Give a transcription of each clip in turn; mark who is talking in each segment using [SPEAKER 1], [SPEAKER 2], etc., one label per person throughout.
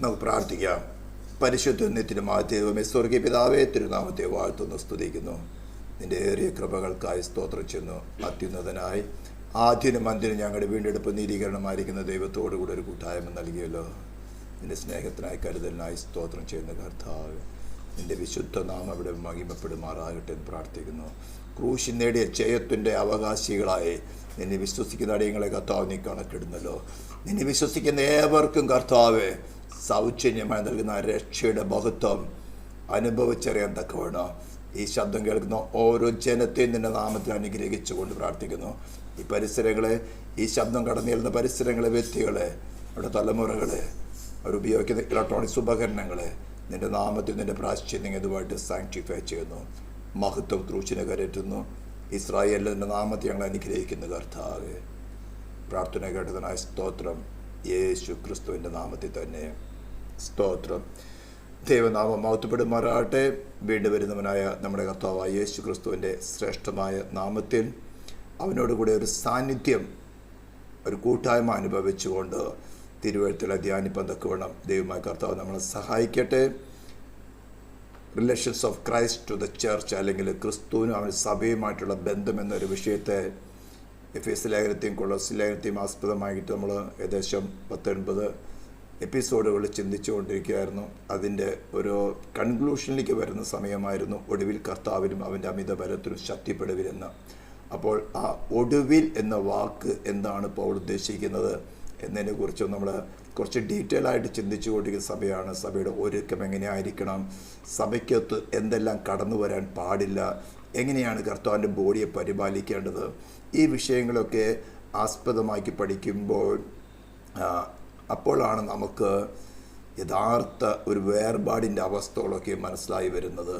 [SPEAKER 1] നമുക്ക് പ്രാർത്ഥിക്കാം. പരിശുദ്ധ നിത്യമായ ദൈവമേ, സ്വർഗീയ പിതാവേ, തിരുനാമത്തെ വാഴ്ത്തുന്നു, സ്തുതിക്കുന്നു. നിന്റെ ഏറിയ കൃപകൾക്കായി സ്തോത്രം ചെയ്യുന്നു. അത്യുന്നതനായി ആദ്യനും അന്ത്യനും ഞങ്ങളുടെ വീണ്ടെടുപ്പ് നീതീകരണമായിരിക്കുന്ന ദൈവത്തോടു കൂടെ ഒരു കൂട്ടായ്മ നൽകിയല്ലോ. നിന്റെ സ്നേഹത്തിനായി കരുതലിനായി സ്തോത്രം ചെയ്യുന്ന കർത്താവ്, നിന്റെ വിശുദ്ധ നാമം ഇവിടെ മഹിമപ്പെടുമാറാകട്ടെ എന്ന് പ്രാർത്ഥിക്കുന്നു. ക്രൂശിൽ നേടിയ ജയത്തിൻ്റെ അവകാശികളായി നിന്നെ വിശ്വസിക്കുന്ന അടിയങ്ങളെ കർത്താവ് നീ കണക്കിടുന്നല്ലോ. നിന്നെ വിശ്വസിക്കുന്ന ഏവർക്കും കർത്താവ് സൗജന്യമായി നൽകുന്ന രക്ഷയുടെ മഹത്വം അനുഭവിച്ചറിയാൻ തക്കവണ്ണം ഈ ശബ്ദം കേൾക്കുന്ന ഓരോ ജനത്തെയും നിന്റെ നാമത്തിൽ അനുഗ്രഹിച്ചുകൊണ്ട് പ്രാർത്ഥിക്കുന്നു. ഈ പരിസരങ്ങളെ, ഈ ശബ്ദം കടന്നു ചെല്ലുന്ന പരിസരങ്ങളെ, വ്യക്തികളെ, അവരുടെ തലമുറകളെ, അവരുപയോഗിക്കുന്ന ഇലക്ട്രോണിക്സ് ഉപകരണങ്ങളെ നിന്റെ നാമത്തിൽ നിന്റെ പ്രാശ്ചിത്യം ഇതുമായിട്ട് സാങ്ക്ടിഫൈ ചെയ്യുന്നു. മഹത്വം ക്രൂശിനെ കരറ്റുന്നു. ഇസ്രായേലിൻ്റെ നിന്റെ നാമത്തെ ഞങ്ങൾ അനുഗ്രഹിക്കുന്നു കർത്താവേ. പ്രാർത്ഥന കേട്ടതിനായ സ്തോത്രം. യേശു ക്രിസ്തുവിൻ്റെ നാമത്തിൽ തന്നെ സ്തോത്രം. ദൈവനാമം മഹത്വപ്പെടുമാറാകട്ടെ. വീണ്ടും വരുന്നവനായ നമ്മുടെ കർത്താവായ യേശു ക്രിസ്തുവിൻ്റെ ശ്രേഷ്ഠമായ നാമത്തിൽ അവനോടുകൂടെ ഒരു സാന്നിധ്യം, ഒരു കൂട്ടായ്മ അനുഭവിച്ചുകൊണ്ട് തിരുവഴുത്തിലെ ധ്യാനിപ്പം തക്കവണ്ണം ദൈവമായ കർത്താവ് നമ്മളെ സഹായിക്കട്ടെ. Relations of Christ to the church, അല്ലെങ്കിൽ ക്രിസ്തുവിനും അവൻ സഭയുമായിട്ടുള്ള ബന്ധം എന്നൊരു വിഷയത്തെ എഫേസ്യ ലേഖനത്തെയും കൊളോസ്യ ലേഖനത്തെയും ആസ്പദമായിട്ട് നമ്മൾ ഏകദേശം 19 എപ്പിസോഡുകൾ ചിന്തിച്ചുകൊണ്ടിരിക്കുകയായിരുന്നു. അതിൻ്റെ ഒരു കൺക്ലൂഷനിലേക്ക് വരുന്ന സമയമായിരുന്നു. ഒടുവിൽ കർത്താവിനും അവൻ്റെ അമിത ബലത്തിനും ശക്തിപ്പെടുവിലെന്ന്. അപ്പോൾ ആ ഒടുവിൽ എന്ന വാക്ക് എന്താണ് പൗൽ ഉദ്ദേശിക്കുന്നത് എന്നതിനെക്കുറിച്ച് നമ്മൾ കുറച്ച് ഡീറ്റെയിൽ ആയിട്ട് ചിന്തിച്ചു കൊണ്ടിരിക്കുന്ന സഭയാണ്. സഭയുടെ ഒരുക്കം എങ്ങനെയായിരിക്കണം, സഭയ്ക്കകത്ത് എന്തെല്ലാം കടന്നു വരാൻ പാടില്ല, എങ്ങനെയാണ് കർത്താവിൻ്റെ ബോഡിയെ പരിപാലിക്കേണ്ടത്, ഈ വിഷയങ്ങളൊക്കെ ആസ്പദമാക്കി പഠിക്കുമ്പോൾ അപ്പോഴാണ് നമുക്ക് യഥാർത്ഥ ഒരു വേർപാടിൻ്റെ അവസ്ഥകളൊക്കെ മനസ്സിലായി വരുന്നത്.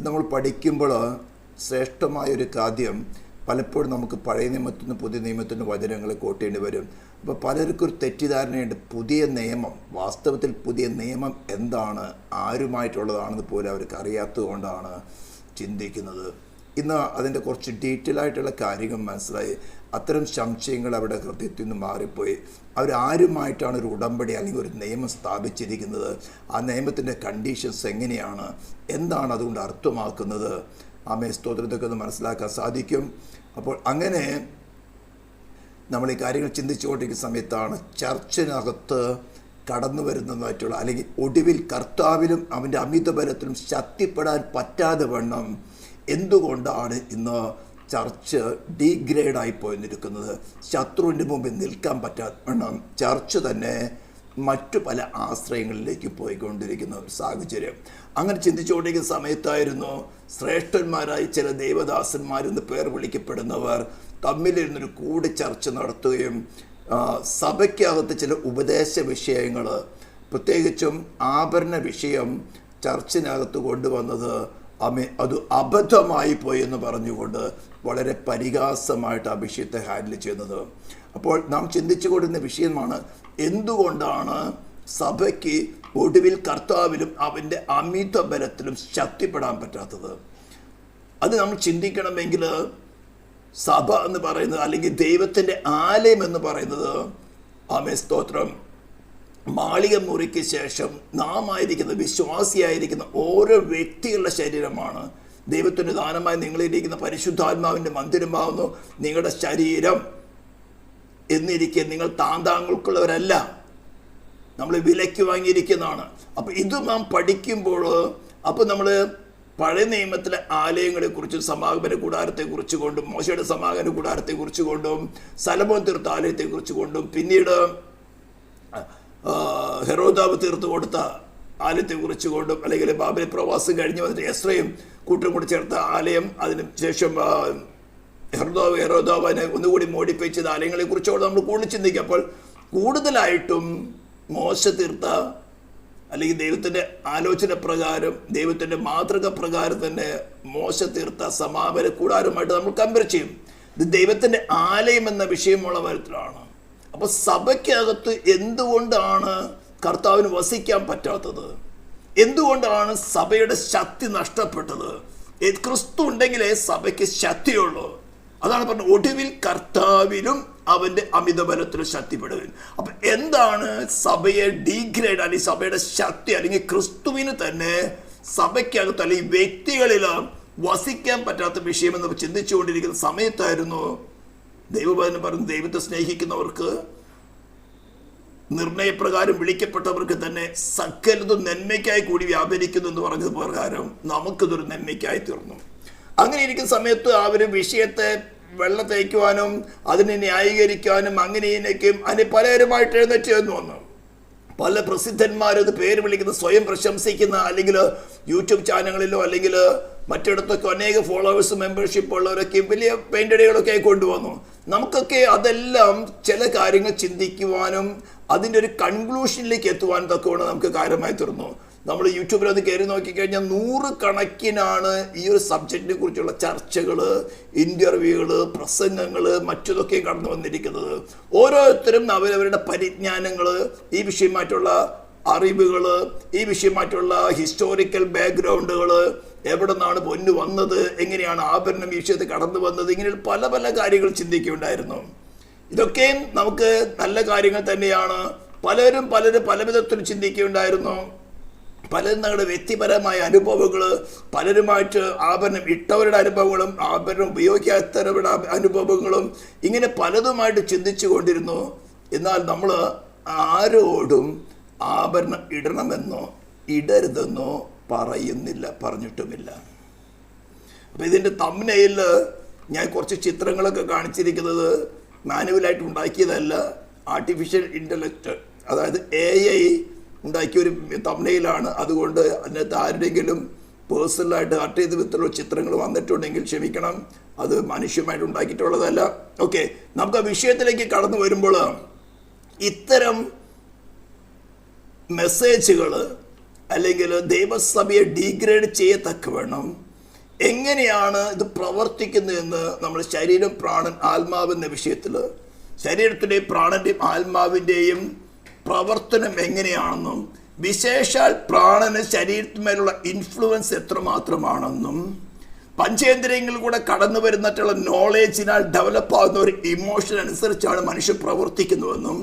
[SPEAKER 1] നമ്മൾ പഠിക്കുമ്പോൾ ശ്രേഷ്ഠമായൊരു കാര്യം പലപ്പോഴും നമുക്ക് പഴയ നിയമത്തിന് പുതിയ നിയമത്തിന് വചനങ്ങളെ കോട്ടേണ്ടി വരും. അപ്പോൾ പലർക്കും ഒരു തെറ്റിദ്ധാരണയുണ്ട്. പുതിയ നിയമം, വാസ്തവത്തിൽ പുതിയ നിയമം എന്താണ്, ആരുമായിട്ടുള്ളതാണെന്ന് പോലും അവർക്ക് അറിയാത്തത് കൊണ്ടാണ് ചിന്തിക്കുന്നത്. ഇന്ന് അതിൻ്റെ കുറച്ച് ഡീറ്റെയിൽ ആയിട്ടുള്ള കാര്യങ്ങൾ മനസ്സിലായി. അത്തരം സംശയങ്ങൾ അവരുടെ ഹൃദയത്തിൽ നിന്ന് മാറിപ്പോയി. അവരാരുമായിട്ടാണ് ഒരു ഉടമ്പടി അല്ലെങ്കിൽ ഒരു നിയമം സ്ഥാപിച്ചിരിക്കുന്നത്, ആ നിയമത്തിൻ്റെ കണ്ടീഷൻസ് എങ്ങനെയാണ്, എന്താണ് അതുകൊണ്ട് അർത്ഥമാക്കുന്നത്, ആമേ സ്തോത്രത്തൊക്കെ ഒന്ന് മനസ്സിലാക്കാൻ സാധിക്കും. അപ്പോൾ അങ്ങനെ നമ്മൾ ഈ കാര്യങ്ങൾ ചിന്തിച്ചുകൊണ്ടിരിക്കുന്ന സമയത്താണ് ചർച്ചിനകത്ത് കടന്നു വരുന്നതായിട്ടുള്ള, അല്ലെങ്കിൽ ഒടുവിൽ കർത്താവിലും അവൻ്റെ അമിത ബലത്തിലും ശക്തിപ്പെടാൻ പറ്റാതെ വണ്ണം എന്തുകൊണ്ടാണ് ഇന്ന് ചർച്ച് ഡീഗ്രേഡായി പോയിരിക്കുന്നത്, ശത്രുവിൻ്റെ മുമ്പിൽ നിൽക്കാൻ പറ്റാതെ വണ്ണം ചർച്ച് തന്നെ മറ്റു പല ആശ്രയങ്ങളിലേക്ക് പോയിക്കൊണ്ടിരിക്കുന്ന ഒരു സാഹചര്യം. അങ്ങനെ ചിന്തിച്ചുകൊണ്ടിരിക്കുന്ന സമയത്തായിരുന്നു ശ്രേഷ്ഠന്മാരായി ചില ദേവദാസന്മാരെന്ന് പേർ വിളിക്കപ്പെടുന്നവർ തമ്മിലിരുന്നൊരു കൂടി ചർച്ച നടത്തുകയും സഭയ്ക്കകത്ത് ചില ഉപദേശ വിഷയങ്ങൾ, പ്രത്യേകിച്ചും ആഭരണ വിഷയം ചർച്ചിനകത്ത് കൊണ്ടുവന്നത് അത് അബദ്ധമായി പോയി എന്ന് പറഞ്ഞുകൊണ്ട് വളരെ പരിഹാസമായിട്ട് ആ വിഷയത്തെ ഹാൻഡിൽ ചെയ്യുന്നത്. അപ്പോൾ നാം ചിന്തിച്ചു കൊടുക്കുന്ന വിഷയമാണ് എന്തുകൊണ്ടാണ് സഭയ്ക്ക് ഒടുവിൽ കർത്താവിലും അവൻ്റെ അമിത ബലത്തിലും ശക്തിപ്പെടാൻ പറ്റാത്തത്. അത് നമ്മൾ ചിന്തിക്കണമെങ്കിൽ സഭ എന്ന് പറയുന്നത്, അല്ലെങ്കിൽ ദൈവത്തിൻ്റെ ആലയം എന്ന് പറയുന്നത്, ആമേ സ്തോത്രം, മാളിക മുറിക്ക് ശേഷം നാം ആയിരിക്കുന്ന വിശ്വാസിയായിരിക്കുന്ന ഓരോ വ്യക്തികളുടെ ശരീരമാണ്. ദൈവത്തിൻ്റെ ദാനമായി നിങ്ങളിരിക്കുന്ന പരിശുദ്ധാത്മാവിൻ്റെ മന്ദിരമാകുന്നു നിങ്ങളുടെ ശരീരം എന്നിരിക്കെ നിങ്ങൾ താന്താങ്ങൾക്കുള്ളവരല്ല, നമ്മൾ വിലയ്ക്ക് വാങ്ങിയിരിക്കുന്നതാണ്. അപ്പോൾ ഇത് നാം പഠിക്കുമ്പോൾ, അപ്പോൾ നമ്മൾ പഴയ നിയമത്തിലെ ആലയങ്ങളെക്കുറിച്ചും സമാഗമന കൂടാരത്തെക്കുറിച്ച് കൊണ്ടും, മോശയുടെ സമാഗമന കൂടാരത്തെക്കുറിച്ച് കൊണ്ടും, സലമോൻ തീർത്ത ആലയത്തെക്കുറിച്ച് കൊണ്ടും, പിന്നീട് ഹെരോദാവ് തീർത്ത് കൊടുത്ത ആലയത്തെക്കുറിച്ച് കൊണ്ടും, അല്ലെങ്കിൽ ബാബിലെ പ്രവാസം കഴിഞ്ഞ് വന്നിട്ട് എസ്രയും കൂട്ടും കൂടി ചേർത്ത ആലയം, അതിന് ശേഷം ഹെരോദാവ് അതിനെ ഒന്നുകൂടി മോഡിഫൈ ചെയ്ത ആലയങ്ങളെക്കുറിച്ചോട് നമ്മൾ കൂടുതൽ ചിന്തിക്കുക. അപ്പോൾ കൂടുതലായിട്ടും മോശ തീർത്ത, അല്ലെങ്കിൽ ദൈവത്തിൻ്റെ ആലോചന പ്രകാരം, ദൈവത്തിൻ്റെ മാതൃക പ്രകാരം തന്നെ മോശ തീർത്ത സമാപന കൂടാരമായിട്ട് നമ്മൾ കമ്പയർ ചെയ്യും. ഇത് ദൈവത്തിൻ്റെ ആലയം എന്ന വിഷയമുള്ള തരത്തിലാണ്. അപ്പോൾ സഭയ്ക്കകത്ത് എന്തുകൊണ്ടാണ് കർത്താവിന് വസിക്കാൻ പറ്റാത്തത്, എന്തുകൊണ്ടാണ് സഭയുടെ ശക്തി നഷ്ടപ്പെട്ടത്? ക്രിസ്തു ഉണ്ടെങ്കിലേ സഭയ്ക്ക് ശക്തിയുള്ളൂ. അതാണ് പറഞ്ഞത്, ഒടുവിൽ കർത്താവിലും അവന്റെ അമിതബലത്തിൽ ശക്തിപ്പെടുവൻ. അപ്പൊ എന്താണ് സഭയെ ഡീഗ്രേഡ് അല്ലെങ്കിൽ സഭയുടെ ശക്തി അല്ലെങ്കിൽ ക്രിസ്തുവിന് തന്നെ സഭയ്ക്കകത്ത് അല്ലെങ്കിൽ വ്യക്തികളിൽ വസിക്കാൻ പറ്റാത്ത വിഷയമെന്ന് ചിന്തിച്ചുകൊണ്ടിരിക്കുന്ന സമയത്തായിരുന്നു ദൈവവചനം പറഞ്ഞു, ദൈവത്തെ സ്നേഹിക്കുന്നവർക്ക് നിർണയപ്രകാരം വിളിക്കപ്പെട്ടവർക്ക് തന്നെ സകലതും നന്മയ്ക്കായി കൂടി വ്യാപരിക്കുന്നു എന്ന് പറഞ്ഞത് പ്രകാരം നമുക്കിതൊരു നന്മയ്ക്കായി തീർന്നു. അങ്ങനെ ഇരിക്കുന്ന സമയത്ത് അവർ വിഷയത്തെ വെള്ളം തേക്കുവാനും അതിനെ ന്യായീകരിക്കാനും അങ്ങനെയൊക്കെയും അതിന് പലരുമായിട്ട് എഴുന്നേറ്റ് എന്ന് വന്നു. പല പ്രസിദ്ധന്മാരും ഇത് പേര് വിളിക്കുന്ന, സ്വയം പ്രശംസിക്കുന്ന, അല്ലെങ്കിൽ യൂട്യൂബ് ചാനലുകളിലോ അല്ലെങ്കിൽ മറ്റിടത്തൊക്കെ അനേക ഫോളോവേഴ്സ് മെമ്പർഷിപ്പ് ഉള്ളവരൊക്കെ വലിയ പെയിന്റടികളൊക്കെ കൊണ്ടുവന്നു. നമുക്കൊക്കെ അതെല്ലാം ചില കാര്യങ്ങൾ ചിന്തിക്കുവാനും അതിൻ്റെ ഒരു കൺക്ലൂഷനിലേക്ക് എത്തുവാൻ തക്കവണ്ണം നമുക്ക് കാര്യമായി തീർന്നു. നമ്മൾ യൂട്യൂബിൽ അത് കയറി നോക്കിക്കഴിഞ്ഞാൽ 100 കണക്കിനാണ് ഈ ഒരു സബ്ജക്റ്റിനെ കുറിച്ചുള്ള ചർച്ചകൾ, ഇൻ്റർവ്യൂകൾ, പ്രസംഗങ്ങൾ മറ്റതൊക്കെ കടന്നു വന്നിരിക്കുന്നത്. ഓരോരുത്തരും അവരവരുടെ പരിജ്ഞാനങ്ങൾ, ഈ വിഷയമായിട്ടുള്ള അറിവുകൾ, ഈ വിഷയമായിട്ടുള്ള ഹിസ്റ്റോറിക്കൽ ബാക്ക്ഗ്രൗണ്ടുകൾ, എവിടെ നിന്നാണ് പൊന്നു വന്നത്, എങ്ങനെയാണ് ആഭരണം ഈ വിഷയത്തിൽ കടന്നു വന്നത്, ഇങ്ങനെ പല പല കാര്യങ്ങൾ ചിന്തിക്കുകയുണ്ടായിരുന്നു. ഇതൊക്കെയും നമുക്ക് നല്ല കാര്യങ്ങൾ തന്നെയാണ്. പലരും പല വിധത്തിൽ ചിന്തിക്കുകയുണ്ടായിരുന്നു. പലരും തങ്ങളുടെ വ്യക്തിപരമായ അനുഭവങ്ങൾ, പലരുമായിട്ട് ആഭരണം ഇട്ടവരുടെ അനുഭവങ്ങളും ആഭരണം ഉപയോഗിക്കാത്തവരുടെ അനുഭവങ്ങളും ഇങ്ങനെ പലതുമായിട്ട് ചിന്തിച്ചു കൊണ്ടിരുന്നു. എന്നാൽ നമ്മൾ ആരോടും ആഭരണം ഇടണമെന്നോ ഇടരുതെന്നോ പറഞ്ഞിട്ടുമില്ല. അപ്പം ഇതിൻ്റെ തംബ്നെയിൽ ഞാൻ കുറച്ച് ചിത്രങ്ങളൊക്കെ കാണിച്ചിരിക്കുന്നത് മാനുവലായിട്ട് ഉണ്ടാക്കിയതല്ല, ആർട്ടിഫിഷ്യൽ ഇൻ്റലക്റ്റ് അതായത് AI ഉണ്ടാക്കിയൊരു തംബ്നെയിലാണ്. അതുകൊണ്ട് അതിനകത്ത് ആരുടെയെങ്കിലും പേഴ്സണലായിട്ട് ഹർട്ട് ചെയ്ത വിധത്തിലുള്ള ചിത്രങ്ങൾ വന്നിട്ടുണ്ടെങ്കിൽ ക്ഷമിക്കണം, അത് മനുഷ്യമായിട്ട് ഉണ്ടാക്കിയിട്ടുള്ളതല്ല. ഓക്കെ, നമുക്ക് ആ വിഷയത്തിലേക്ക് കടന്നു വരുമ്പോൾ ഇത്തരം മെസ്സേജുകൾ അല്ലെങ്കിൽ ദൈവസഭയെ ഡീഗ്രേഡ് ചെയ്യത്തക്കവണ്ണം എങ്ങനെയാണ് ഇത് പ്രവർത്തിക്കുന്നതെന്ന് നമ്മൾ ശരീരം, പ്രാണൻ, ആത്മാവ് എന്ന വിഷയത്തിൽ ശരീരത്തിൻ്റെയും പ്രാണൻ്റെയും ആത്മാവിൻ്റെയും പ്രവർത്തനം എങ്ങനെയാണെന്നും വിശേഷാൽ പ്രാണന് ശരീരത്തിന്മേലുള്ള ഇൻഫ്ലുവൻസ് എത്രമാത്രമാണെന്നും പഞ്ചേന്ദ്രിയങ്ങളിൽ കൂടെ കടന്നു വരുന്നിട്ടുള്ള നോളേജിനാൽ ഡെവലപ്പ് ആകുന്ന ഒരു ഇമോഷൻ അനുസരിച്ചാണ് മനുഷ്യൻ പ്രവർത്തിക്കുന്നുവെന്നും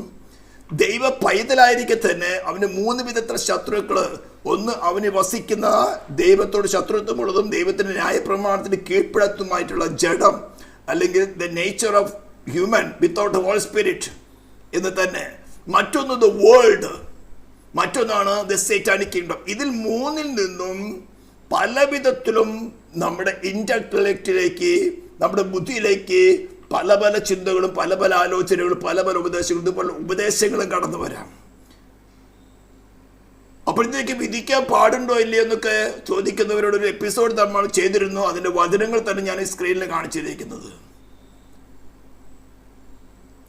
[SPEAKER 1] ദൈവ പൈതലായിരിക്കെ തന്നെ അവന് 3 വിധത്തിലുള്ള ശത്രുക്കൾ, ഒന്ന് അവന് വസിക്കുന്ന ദൈവത്തോട് ശത്രുത്വമുള്ളതും ദൈവത്തിൻ്റെ ന്യായപ്രമാണത്തിന് കീഴ്പ്പെടുത്തുമായിട്ടുള്ള ജഡം അല്ലെങ്കിൽ the nature of human without whole spirit എന്ന് തന്നെ, മറ്റൊന്ന് ദ വേൾഡ്, മറ്റൊന്നാണ് ദ സേറ്റാനിക് കിങ്ഡം. ഇതിൽ 3ൽ നിന്നും പല വിധത്തിലും നമ്മുടെ ഇൻ്റലക്റ്റിലേക്ക്, നമ്മുടെ ബുദ്ധിയിലേക്ക് പല പല ചിന്തകളും പല പല ആലോചനകളും പല പല ഉപദേശങ്ങളും ഇതുപോലെ ഉപദേശങ്ങളും കടന്നു വരാം. അപ്പോഴത്തേക്ക് വിധിക്കാൻ പാടുണ്ടോ ഇല്ലയോ എന്നൊക്കെ ചോദിക്കുന്നവരോട് ഒരു എപ്പിസോഡ് നമ്മൾ ചെയ്തിരുന്നു. അതിൻ്റെ വചനങ്ങൾ തന്നെ ഞാൻ ഈ സ്ക്രീനിൽ കാണിച്ചിരിക്കുന്നത്.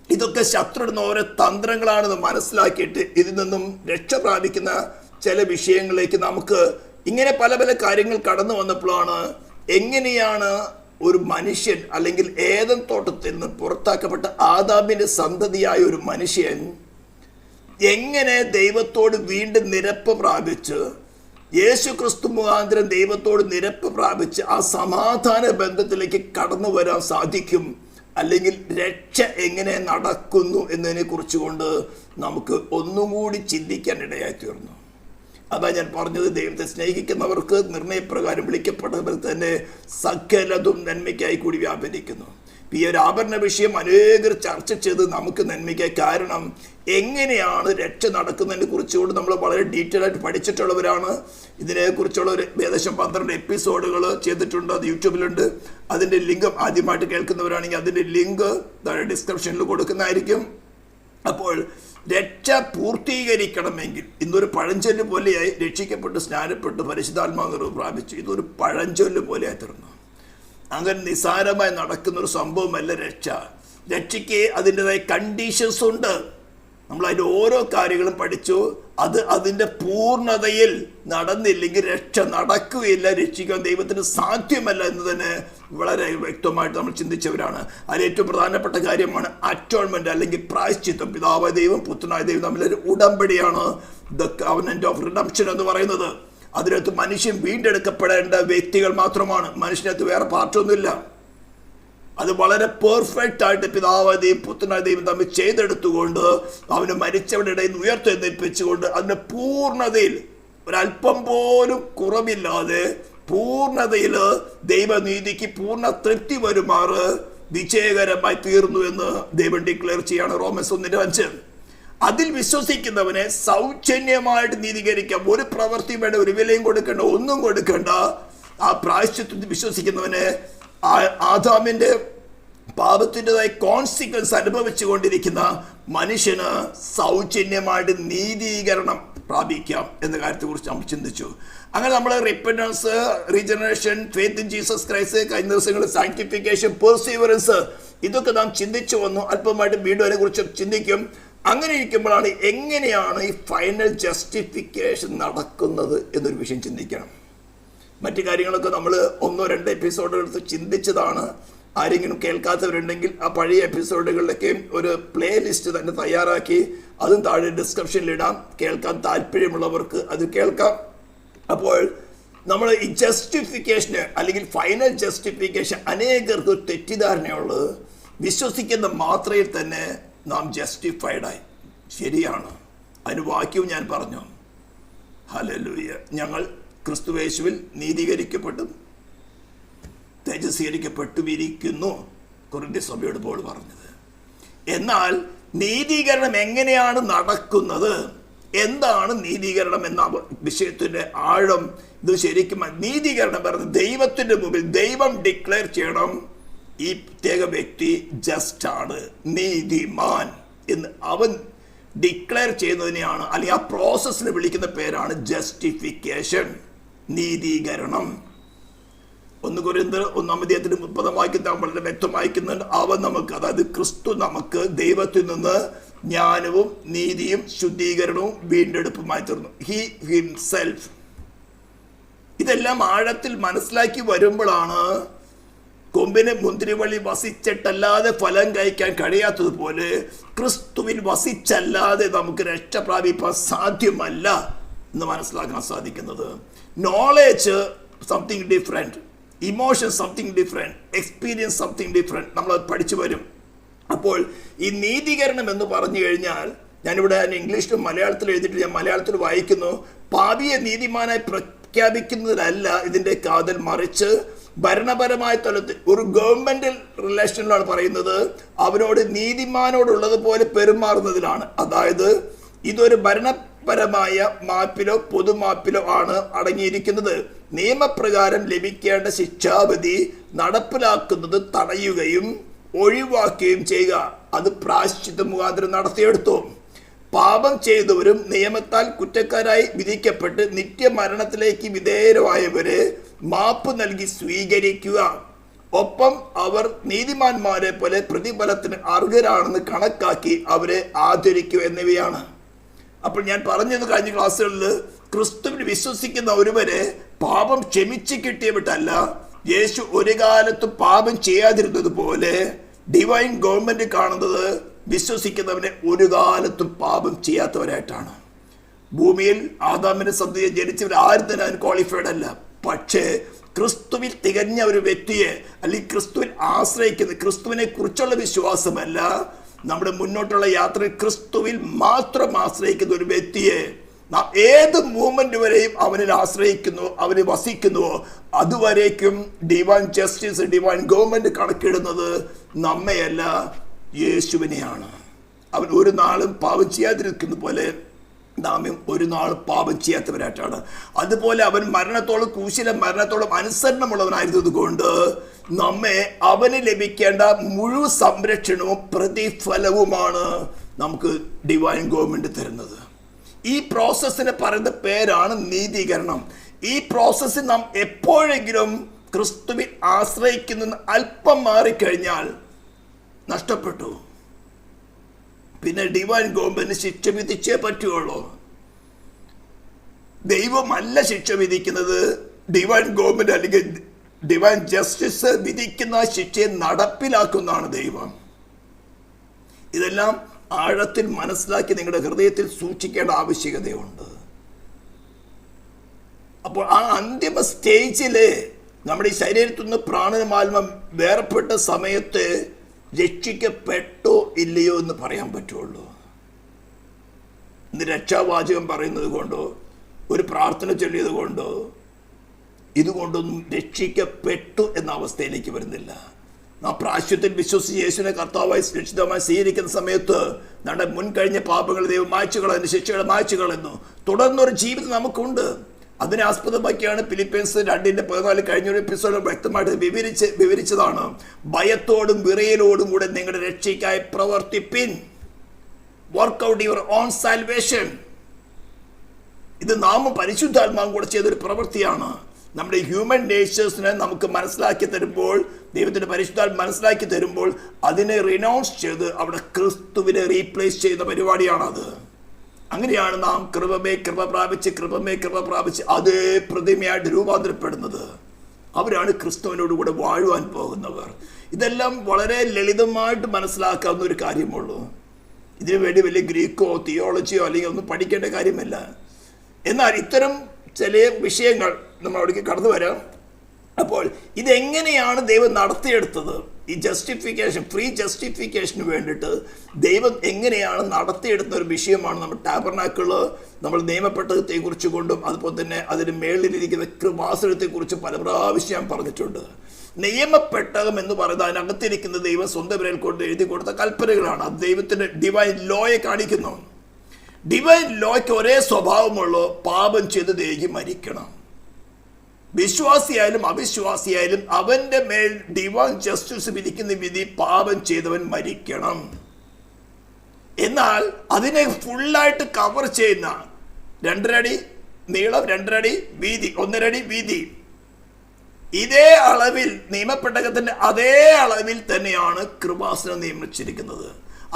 [SPEAKER 1] ഇതൊക്കെ ശത്രുടുന്ന ഓരോ തന്ത്രങ്ങളാണെന്ന് മനസ്സിലാക്കിയിട്ട് ഇതിൽ നിന്നും രക്ഷ പ്രാപിക്കുന്ന ചില വിഷയങ്ങളിലേക്ക് നമുക്ക് ഇങ്ങനെ പല പല കാര്യങ്ങൾ കടന്നു വന്നപ്പോഴാണ് എങ്ങനെയാണ് ഒരു മനുഷ്യൻ അല്ലെങ്കിൽ ഏദൻ തോട്ടത്തിൽ നിന്ന് പുറത്താക്കപ്പെട്ട ആദാമിൻ്റെ സന്തതിയായ ഒരു മനുഷ്യൻ എങ്ങനെ ദൈവത്തോട് വീണ്ടും നിരപ്പ് പ്രാപിച്ച് യേശു ക്രിസ്തു മുഖാന്തരം ദൈവത്തോട് നിരപ്പ് പ്രാപിച്ച് ആ സമാധാന ബന്ധത്തിലേക്ക് കടന്നു വരാൻ സാധിക്കും, അല്ലെങ്കിൽ രക്ഷ എങ്ങനെ നടക്കുന്നു എന്നതിനെ കുറിച്ചുകൊണ്ട് നമുക്ക് ഒന്നും കൂടി ചിന്തിക്കാൻ ഇടയായി തീർന്നു. അതാ ഞാൻ പറഞ്ഞത്, ദൈവത്തെ സ്നേഹിക്കുന്നവർക്ക് നിർണയപ്രകാരം വിളിക്കപ്പെട്ടവർ തന്നെ സകലതും നന്മയ്ക്കായി കൂടി വ്യാപരിക്കുന്നു. ഈ ഒരു ആഭരണ വിഷയം അനേകർ ചർച്ച ചെയ്ത് നമുക്ക് നന്മയ്ക്കായി. കാരണം എങ്ങനെയാണ് രക്ഷ നടക്കുന്നതിനെ കുറിച്ചുകൊണ്ട് നമ്മൾ വളരെ ഡീറ്റെയിൽ ആയിട്ട് പഠിച്ചിട്ടുള്ളവരാണ്. ഇതിനെക്കുറിച്ചുള്ള ഒരു ഏകദേശം 12 എപ്പിസോഡുകൾ ചെയ്തിട്ടുണ്ട്, അത് യൂട്യൂബിലുണ്ട്. അതിൻ്റെ ലിങ്ക് ആദ്യമായിട്ട് കേൾക്കുന്നവരാണെങ്കിൽ അതിൻ്റെ ലിങ്ക് ഡിസ്ക്രിപ്ഷനിൽ കൊടുക്കുന്നതായിരിക്കും. അപ്പോൾ രക്ഷ പൂർത്തീകരിക്കണമെങ്കിൽ ഇന്നൊരു പഴഞ്ചൊല്ല് പോലെയായി രക്ഷിക്കപ്പെട്ട് സ്നാനപ്പെട്ട് പരിശുദ്ധാത്മാവ് പ്രാപിച്ചു, ഇതൊരു പഴഞ്ചൊല്ല് പോലെയായി തീർന്നു. അങ്ങനെ നിസ്സാരമായി നടക്കുന്നൊരു സംഭവമല്ല രക്ഷ. രക്ഷയ്ക്ക് അതിൻ്റെതായ കണ്ടീഷൻസ് ഉണ്ട്. നമ്മൾ അതിൻ്റെ ഓരോ കാര്യങ്ങളും പഠിച്ചു. അതിൻ്റെ പൂർണ്ണതയിൽ നടന്നില്ലെങ്കിൽ രക്ഷ നടക്കുകയില്ല, രക്ഷിക്കാൻ ദൈവത്തിന് സാധ്യമല്ല എന്ന് തന്നെ വളരെ വ്യക്തമായിട്ട് നമ്മൾ ചിന്തിച്ചവരാണ്. അതിൽ ഏറ്റവും പ്രധാനപ്പെട്ട കാര്യമാണ് അറ്റോൺമെൻറ്റ് അല്ലെങ്കിൽ പ്രായശ്ചിത്തം. പിതാവായ ദൈവം പുത്രനായ ദൈവം തമ്മിലൊരു ഉടമ്പടിയാണ് ദ കവനന്റ് ഓഫ് റിഡംപ്ഷൻ എന്ന് പറയുന്നത്. അതിനകത്ത് മനുഷ്യൻ വീണ്ടെടുക്കപ്പെടേണ്ട വ്യക്തികൾ മാത്രമാണ്. മനുഷ്യനകത്ത് വേറെ പാർട്ടൊന്നുമില്ല. അത് വളരെ പെർഫെക്റ്റ് ആയിട്ട് പിതാവായ ദൈവം പുത്രനായ ദൈവം തമ്മിൽ ചെയ്തെടുത്തുകൊണ്ട് അവന് മരിച്ചവരുടെ ഇടയിൽ നിന്ന് ഉയർത്തെഴുന്നേൽപ്പിച്ചുകൊണ്ട് അതിന്റെ പൂർണ്ണതയിൽ ഒരല്പം പോലും കുറവില്ലാതെ പൂർണ്ണതയിൽ ദൈവനീതിക്ക് പൂർണ്ണ തൃപ്തി വരുമാറ് വിജയകരമായി തീർന്നു എന്ന് ദൈവം ഡിക്ലെയർ ചെയ്യാണ്. റോമൻസ് 1:5. അതിൽ വിശ്വസിക്കുന്നവനെ സൗജന്യമായിട്ട് നീതീകരിക്കാം. ഒരു പ്രവൃത്തി വേണ്ട, ഒരു വിലയും കൊടുക്കേണ്ട, ഒന്നും കൊടുക്കേണ്ട. ആ പ്രായശ്ചിത്തത്തിൽ വിശ്വസിക്കുന്നവനെ ആദാമിന്റെ പാപത്തിൻ്റെതായ കോൺസിക്വൻസ് അനുഭവിച്ചു കൊണ്ടിരിക്കുന്ന മനുഷ്യന് സൗജന്യമായിട്ട് നീതീകരണം പ്രാപിക്കാം എന്ന കാര്യത്തെക്കുറിച്ച് നമ്മൾ ചിന്തിച്ചു. അങ്ങനെ നമ്മൾ repentance, regeneration, faith in Jesus Christ, കഴിഞ്ഞ ദിവസങ്ങളിൽ സാങ്ക്ടിഫിക്കേഷൻ, പെർസീവറൻസ്, ഇതൊക്കെ നാം ചിന്തിച്ചു വന്നു. അല്പമായിട്ട് വീണ്ടും അതിനെ കുറിച്ച് ചിന്തിക്കും. അങ്ങനെ ഇരിക്കുമ്പോഴാണ് എങ്ങനെയാണ് ഈ ഫൈനൽ ജസ്റ്റിഫിക്കേഷൻ നടക്കുന്നത് എന്നൊരു വിഷയം ചിന്തിക്കണം. മറ്റു കാര്യങ്ങളൊക്കെ നമ്മൾ 1-2 എപ്പിസോഡുകളെടുത്ത് ചിന്തിച്ചതാണ്. ആരെങ്കിലും കേൾക്കാത്തവരുണ്ടെങ്കിൽ ആ പഴയ എപ്പിസോഡുകളിലൊക്കെ ഒരു പ്ലേ ലിസ്റ്റ് തന്നെ തയ്യാറാക്കി അതും താഴെ ഡിസ്ക്രിപ്ഷനിലിടാം. കേൾക്കാൻ താല്പര്യമുള്ളവർക്ക് അത് കേൾക്കാം. അപ്പോൾ നമ്മൾ ഈ ജസ്റ്റിഫിക്കേഷന് അല്ലെങ്കിൽ ഫൈനൽ ജസ്റ്റിഫിക്കേഷൻ അനേകർക്ക് തെറ്റിദ്ധാരണയുള്ളത് വിശ്വസിക്കുന്ന മാത്രയിൽ തന്നെ നാം ജസ്റ്റിഫൈഡായി. ശരിയാണ്, അതിന് വാക്യവും ഞാൻ പറഞ്ഞു. ഹല്ലേലൂയ. ഞങ്ങൾ ക്രിസ്തുയേശുവിൽ നീതീകരിക്കപ്പെട്ടു, തേജസ്വീകരിക്കപ്പെട്ടുമിരിക്കുന്നു, കൊരിന്ത്യർ സഭയോട് പോൾ പറഞ്ഞത്. എന്നാൽ നീതീകരണം എങ്ങനെയാണ് നടക്കുന്നത്, എന്താണ് നീതീകരണം എന്ന വിഷയത്തിന്റെ ആഴം ഇത് ശരിക്കും നീതീകരണം പറയുന്നത് ദൈവത്തിന്റെ മുമ്പിൽ ദൈവം ഡിക്ലെയർ ചെയ്യണം ഈ പ്രത്യേക വ്യക്തി ജസ്റ്റ് ആണ്, നീതിമാൻ എന്ന് അവൻ ഡിക്ലെയർ ചെയ്യുന്നതിനെയാണ്, അല്ലെങ്കിൽ ആ പ്രോസസ്സിനെ വിളിക്കുന്ന പേരാണ് ജസ്റ്റിഫിക്കേഷൻ, നീതീകരണം. 1 കൊരിന്ത്യർ 1:30 വാക്യത്തിൽ വളരെ വ്യക്തമാക്കുന്നുണ്ട്. അവൻ നമുക്ക്, അതായത് ക്രിസ്തു നമുക്ക് ദൈവത്തിൽ നിന്ന് ജ്ഞാനവും നീതിയും ശുദ്ധീകരണവും വീണ്ടെടുപ്പുമായി തീർന്നു. He himself. ഇതെല്ലാം ആഴത്തിൽ മനസ്സിലാക്കി വരുമ്പോഴാണ് കൊമ്പിന് മുന്തിരിവള്ളി വസിച്ചിട്ടല്ലാതെ ഫലം കഴിക്കാൻ കഴിയാത്തതുപോലെ ക്രിസ്തുവിൽ വസിച്ചല്ലാതെ നമുക്ക് രക്ഷ പ്രാപിക്കാൻ സാധ്യമല്ല എന്ന് മനസ്സിലാക്കാൻ സാധിക്കുന്നത്. Knowledge something different, emotion something different, experience something different, നമ്മളത് പഠിച്ചു വരും. അപ്പോൾ ഈ നീതീകരണം എന്ന് പറഞ്ഞു കഴിഞ്ഞാൽ, ഞാനിവിടെ ഇംഗ്ലീഷിലും മലയാളത്തിലും എഴുതിയിട്ട് ഞാൻ മലയാളത്തിൽ വായിക്കുന്നു. പാപിയെ നീതിമാനായി പ്രഖ്യാപിക്കുന്നതിലല്ല ഇതിൻ്റെ കാതൽ, മറിച്ച് ഭരണപരമായ തലത്തിൽ ഒരു ഗവൺമെന്റൽ റിലേഷനിലാണ് പറയുന്നത്, അവനോട് നീതിമാനോടുള്ളത് പോലെ പെരുമാറുന്നതിലാണ്. അതായത് ഇതൊരു ഭരണപരമായ മാപ്പിലോ പൊതുമാപ്പിലോ ആണ് അടങ്ങിയിരിക്കുന്നത്. നിയമപ്രകാരം ലഭിക്കേണ്ട ശിക്ഷാവിധി നടപ്പിലാക്കുന്നത് തടയുകയും ഒഴിവാക്കുകയും ചെയ്യുക. അത് പ്രായശ്ചിത്ത മുഖാന്തരം നടത്തിയെടുത്തു. പാപം ചെയ്തവരും നിയമത്താൽ കുറ്റക്കാരായി വിധിക്കപ്പെട്ട് നിത്യമരണത്തിലേക്ക് വിധേയരായവരെ മാപ്പ് നൽകി സ്വീകരിക്കുക. ഒപ്പം അവർ നീതിമാന്മാരെ പോലെ പ്രതിഫലത്തിന് അർഹരാണെന്ന് കണക്കാക്കി അവരെ ആദരിക്കുക എന്നിവയാണ്. അപ്പോൾ ഞാൻ പറഞ്ഞത് കഴിഞ്ഞ ക്ലാസ്സുകളിൽ, ക്രിസ്തുവിൽ വിശ്വസിക്കുന്ന ഒരുവരെ പാപം ക്ഷമിച്ച് കിട്ടിയവിട്ടല്ല, യേശു ഒരു കാലത്തും പാപം ചെയ്യാതിരുന്നത് പോലെ ഡിവൈൻ ഗവൺമെന്റ് കാണുന്നത് വിശ്വസിക്കുന്നവനെ ഒരു കാലത്തും പാപം ചെയ്യാത്തവരായിട്ടാണ്. ഭൂമിയിൽ ആദാമിന്റെ സന്തതിയെ ജനിച്ചവർ ആരും തന്നെ അതിന് ക്വാളിഫൈഡ് അല്ല. പക്ഷേ ക്രിസ്തുവിൽ തികഞ്ഞ ഒരു വ്യക്തിയെ, അല്ലെങ്കിൽ ക്രിസ്തുവിൽ ആശ്രയിക്കുന്ന, ക്രിസ്തുവിനെ കുറിച്ചുള്ള വിശ്വാസമല്ല, നമ്മുടെ മുന്നോട്ടുള്ള യാത്രയിൽ ക്രിസ്തുവിൽ മാത്രം ആശ്രയിക്കുന്ന ഒരു വ്യക്തിയെ നാം ഏത് മൂവ്മെന്റ് വരെയും അവനിൽ ആശ്രയിക്കുന്നു, അവന് വസിക്കുന്നുവോ അതുവരേക്കും ഡിവൈൻ ജസ്റ്റിസ്, ഡിവൈൻ ഗവൺമെന്റ് കണക്കിടുന്നത് നമ്മയല്ല, യേശുവിനെയാണ്. അവൻ ഒരു നാളും പാപം ചെയ്യാതിരിക്കുന്ന പോലെ നാം ഒരു നാളും പാപം ചെയ്യാത്തവരായിട്ടാണ്. അതുപോലെ അവൻ മരണത്തോളം, ക്രൂശിലെ മരണത്തോളം അനുസരണമുള്ളവനായിരുന്നത് കൊണ്ട് നമ്മെ അവന് ലഭിക്കേണ്ട മുഴുവൻ സംരക്ഷണവും പ്രതിഫലവുമാണ് നമുക്ക് ഡിവൈൻ ഗവൺമെന്റ് തരുന്നത്. ഈ പ്രോസസ്സിനെ പറയുന്ന പേരാണ് നീതീകരണം. ഈ പ്രോസസ്സിൽ നാം എപ്പോഴെങ്കിലും ക്രിസ്തുവിൽ ആശ്രയിക്കുന്ന അല്പം മാറിക്കഴിഞ്ഞാൽ നഷ്ടപ്പെട്ടു. പിന്നെ ഡിവൈൻ ഗവൺമെന്റ് ശിക്ഷ വിധിച്ചേ പറ്റുള്ളൂ. ദൈവമല്ല ശിക്ഷ വിധിക്കുന്നത്, ഡിവൈൻ ഗവൺമെന്റ് അല്ലെങ്കിൽ ഡിവൈൻ ജസ്റ്റിസ് വിധിക്കുന്ന ശിക്ഷയെ നടപ്പിലാക്കുന്നതാണ് ദൈവം. ഇതെല്ലാം ആഴത്തിൽ മനസ്സിലാക്കി നിങ്ങളുടെ ഹൃദയത്തിൽ സൂക്ഷിക്കേണ്ട ആവശ്യകതയുണ്ട്. അപ്പോൾ ആ അന്തിമ സ്റ്റേജില് നമ്മുടെ ഈ ശരീരത്തിൽ നിന്ന് പ്രാണനും ആത്മ വേർപെട്ട സമയത്ത് രക്ഷിക്കപ്പെട്ടോ ഇല്ലയോ എന്ന് പറയാൻ പറ്റുള്ളൂ. ഇന്ന് രക്ഷാവാചകം പറയുന്നത് കൊണ്ടോ ഒരു പ്രാർത്ഥന ചൊല്ലിയത് കൊണ്ടോ ഇതുകൊണ്ടൊന്നും രക്ഷിക്കപ്പെട്ടു എന്ന അവസ്ഥയിലേക്ക് വരുന്നില്ല. നാം പ്രാശ്യത്തിൽ വിശ്വസിച്ച് യേശുവിനെ കർത്താവായി രക്ഷിതമായി സ്വീകരിക്കുന്ന സമയത്ത് നമ്മുടെ മുൻകഴിഞ്ഞ പാപങ്ങൾ ദൈവം മായ്ച്ചു കളയുന്നു, ശിക്ഷകളെ മായ്ച്ചു കളയുന്നു. തുടർന്നൊരു ജീവിതം നമുക്കുണ്ട്. അതിനെ ആസ്പദമാക്കിയാണ് ഫിലിപ്പീൻസ് 2:14 കഴിഞ്ഞൊരു എപ്പിസോഡ് വ്യക്തമായിട്ട് വിവരിച്ചതാണ്. ഭയത്തോടും വിറയലോടും കൂടെ നിങ്ങളുടെ രക്ഷയ്ക്കായി പ്രവർത്തിപ്പിൻ. Work out your own salvation. ഇത് നാമും പരിശുദ്ധാത്മാവും കൂടെ ചെയ്തൊരു പ്രവൃത്തിയാണ്. നമ്മുടെ ഹ്യൂമൻ നേച്ചേഴ്സിനെ നമുക്ക് മനസ്സിലാക്കി തരുമ്പോൾ, ദൈവത്തിൻ്റെ പരിശുദ്ധാത്മ മനസ്സിലാക്കി തരുമ്പോൾ അതിനെ റിനൗൺസ് ചെയ്ത് അവിടെ ക്രിസ്തുവിനെ റീപ്ലേസ് ചെയ്യുന്ന പരിപാടിയാണത്. അങ്ങനെയാണ് നാം കൃപമേ കൃപ പ്രാപിച്ച് അതേ പ്രതിമയായിട്ട് രൂപാന്തരപ്പെടുന്നത്. അവരാണ് ക്രിസ്തുവിനോടുകൂടെ വാഴുവാൻ പോകുന്നവർ. ഇതെല്ലാം വളരെ ലളിതമായിട്ട് മനസ്സിലാക്കാവുന്ന ഒരു കാര്യമുള്ളൂ. ഇതിനു വേണ്ടി വലിയ ഗ്രീക്കോ തിയോളജിയോ അല്ലെങ്കിൽ ഒന്നും പഠിക്കേണ്ട കാര്യമല്ല. എന്നാൽ ഇത്തരം ചില വിഷയങ്ങൾ നമ്മൾ അവിടേക്ക് കടന്നു വരാം. അപ്പോൾ ഇതെങ്ങനെയാണ് ദൈവം നടത്തിയെടുത്തത്? ഈ ജസ്റ്റിഫിക്കേഷൻ, ഫ്രീ ജസ്റ്റിഫിക്കേഷന് വേണ്ടിയിട്ട് ദൈവം എങ്ങനെയാണ് നടത്തിയെടുത്ത ഒരു വിഷയമാണ് നമ്മൾ ടാബർനാക്കിള്, നമ്മൾ നിയമപ്പെട്ടകത്തെക്കുറിച്ച് കൊണ്ടും അതുപോലെ തന്നെ അതിന് മേളിലിരിക്കുന്ന കൃപാസനത്തെക്കുറിച്ച് പല പ്രാവശ്യം ഞാൻ പറഞ്ഞിട്ടുണ്ട്. നിയമപ്പെട്ടകം എന്ന് പറയുന്നത് അതിനകത്തിരിക്കുന്ന ദൈവം സ്വന്തം വിരൽ കൊണ്ട് എഴുതി കൊടുത്ത കൽപ്പനകളാണ്. അത് ദൈവത്തിൻ്റെ ഡിവൈൻ ലോയെ കാണിക്കുന്നു. ഡിവൈൻ ലോയ്ക്ക് ഒരേ സ്വഭാവമുള്ളൂ, പാപം ചെയ്ത് ദേഹി മരിക്കണം. വിശ്വാസിയായാലും അവിശ്വാസിയായാലും അവന്റെ മേൽ ഡിവൈൻ ജസ്റ്റിസ് വിധിക്കുന്ന വിധി പാപം ചെയ്തവൻ മരിക്കണം. എന്നാൽ അതിനെ ഫുള്ളായിട്ട് കവർ ചെയ്യുന്ന 2.5 അടി നീളം, 2.5 അടി വീതി, 1.5 അടി വീതി, ഇതേ അളവിൽ നിയമപ്പെട്ടകത്തിന്റെ അതേ അളവിൽ തന്നെയാണ് കൃപാസനം നിയമിച്ചിരിക്കുന്നത്.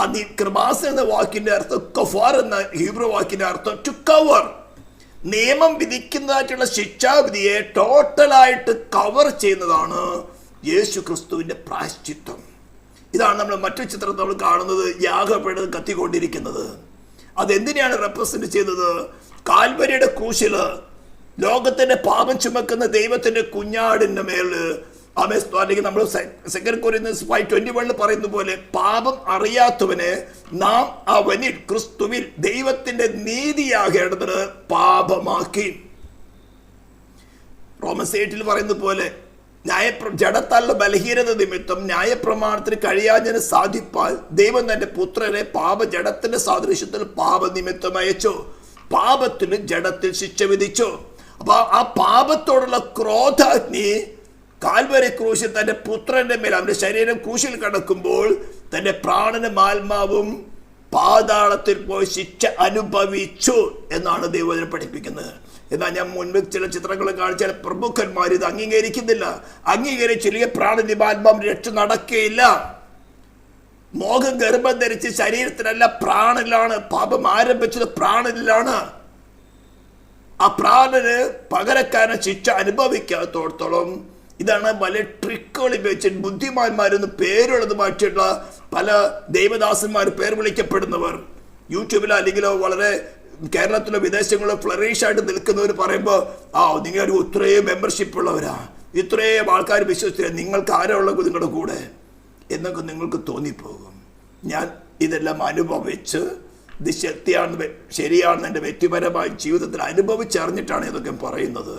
[SPEAKER 1] അത് കൃപാസനം എന്ന വാക്കിന്റെ അർത്ഥം കഫാർ എന്ന ഹീബ്രു വാക്കിന്റെ അർത്ഥം ടു കവർ. നിയമം വിധിക്കുന്നതായിട്ടുള്ള ശിക്ഷാവിധിയെ ടോട്ടലായിട്ട് കവർ ചെയ്യുന്നതാണ് യേശു ക്രിസ്തുവിന്റെ പ്രായശ്ചിത്തം. ഇതാണ് നമ്മൾ മറ്റു ചിത്രത്തിൽ നമ്മൾ കാണുന്നത്, യാഗപീഠം കത്തിക്കൊണ്ടിരിക്കുന്നത്. അതെന്തിനെയാണ് റെപ്രസെന്റ് ചെയ്യുന്നത്? കാൽവരിയുടെ ക്രൂശില് ലോകത്തിന്റെ പാപം ചുമക്കുന്ന ദൈവത്തിന്റെ കുഞ്ഞാടിന്റെ മേല് അല്ലെങ്കിൽ നമ്മൾ 2 കൊരിന്ത്യൻസ് 5:21 പറയുന്ന പോലെ പാപം അറിയാത്തവനെ നാം അവനിൽ ക്രിസ്തുവിൽ ദൈവത്തിന്റെ നീതിയാകേണ്ടത് പാപമാക്കി. റോമൻസ് 8 പറയുന്ന പോലെ ജഡത്താലുള്ള ബലഹീനത നിമിത്തം ന്യായപ്രമാണത്തിന് കഴിയാഞ്ഞതിന് സാധിപ്പാൽ ദൈവം തന്റെ പുത്രനെ പാപജഡത്തിന്റെ സാദൃശ്യത്തിൽ പാപനിമിത്തം അയച്ചു. പാപത്തിന് ജഡത്തിൽ ശിക്ഷ വിധിച്ചു. അപ്പൊ ആ പാപത്തോടുള്ള ക്രോധാഗ്നി കാൽവരി ക്രൂശിൽ തന്റെ പുത്രന്റെ മേൽ, അവന്റെ ശരീരം ക്രൂശിൽ കിടക്കുമ്പോൾ തന്റെ പ്രാണനും ആത്മാവും പാതാളത്തിൽ പോയി ശിക്ഷ അനുഭവിച്ചു എന്നാണ് ദൈവവചനം പഠിപ്പിക്കുന്നത്. എന്നാൽ ഞാൻ മുൻപ് ചില ചിത്രങ്ങൾ കാണിച്ചാൽ പ്രമുഖന്മാർ ഇത് അംഗീകരിക്കുന്നില്ല. അംഗീകരിച്ചില്ലെങ്കിൽ പ്രാണനും ആത്മാവും രക്ഷ നടക്കുകയില്ല. മോഹം ഗർഭം ധരിച്ച് ശരീരത്തിലല്ല, പ്രാണനിലാണ്. പാപം ആരംഭിച്ചത് പ്രാണനിലാണ്. ആ പ്രാണന് പകരക്കാരൻ ശിക്ഷ അനുഭവിക്കാത്തോടത്തോളം ഇതാണ് പല ട്രിക്കുകൾ ഉപയോഗിച്ച് ബുദ്ധിമാന്മാരെന്ന് പേരുള്ളത് മാറ്റിയിട്ടുള്ള പല ദൈവദാസന്മാർ പേർ വിളിക്കപ്പെടുന്നവർ യൂട്യൂബിലോ അല്ലെങ്കിലോ വളരെ കേരളത്തിലോ വിദേശങ്ങളിലോ ഫ്ലറീഷായിട്ട് നിൽക്കുന്നവർ പറയുമ്പോൾ നിങ്ങൾ ഇത്രയും മെമ്പർഷിപ്പ് ഉള്ളവരാ, ഇത്രയും ആൾക്കാർ വിശ്വസിച്ചില്ല, നിങ്ങൾക്ക് ആരാ ഉള്ളത് നിങ്ങളുടെ കൂടെ എന്നൊക്കെ നിങ്ങൾക്ക് തോന്നിപ്പോകും. ഞാൻ ഇതെല്ലാം അനുഭവിച്ച് ഇത് ശരിയാണെന്ന് എൻ്റെ വ്യക്തിപരമായ ജീവിതത്തിൽ അനുഭവിച്ചറിഞ്ഞിട്ടാണ് ഇതൊക്കെ പറയുന്നത്.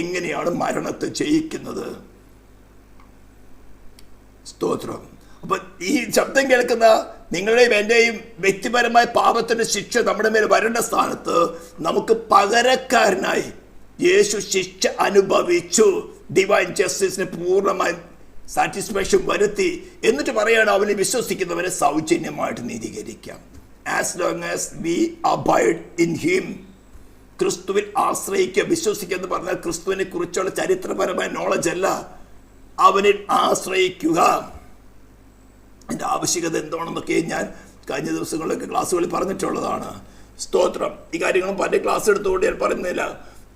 [SPEAKER 1] എങ്ങനെയാണ് മരണത്തെ ജയിക്കുന്നത്? സ്തോത്രം. അപ്പൊ ഈ ശബ്ദം കേൾക്കുന്ന നിങ്ങളുടെയും എൻ്റെയും വ്യക്തിപരമായ പാപത്തിന്റെ ശിക്ഷ നമ്മുടെ മേൽ വരേണ്ട സ്ഥാനത്ത് നമുക്ക് പകരക്കാരനായി യേശു ശിക്ഷ അനുഭവിച്ചു. ഡിവൈൻ ജസ്റ്റിസിന് പൂർണ്ണമായി സാറ്റിസ്ഫാക്ഷൻ വരുത്തി. എന്നിട്ട് പറയാണ് അവനെ വിശ്വസിക്കുന്നവരെ സൗജന്യമായിട്ട് നീതീകരിക്കാം. As long as we abide in him. ക്രിസ്തുവിൽ ആശ്രയിക്കുക, വിശ്വസിക്കുക എന്ന് പറഞ്ഞാൽ ക്രിസ്തുവിനെ കുറിച്ചുള്ള ചരിത്രപരമായ നോളജ് അല്ല, അവനിൽ ആശ്രയിക്കുക. അതിൻ്റെ ആവശ്യകത എന്താണെന്നൊക്കെ ഞാൻ കഴിഞ്ഞ ദിവസങ്ങളിലൊക്കെ ക്ലാസ്സുകളിൽ പറഞ്ഞിട്ടുള്ളതാണ്. സ്തോത്രം. ഈ കാര്യങ്ങളും പല ക്ലാസ് എടുത്തുകൊണ്ട് ഞാൻ പറയുന്നില്ല.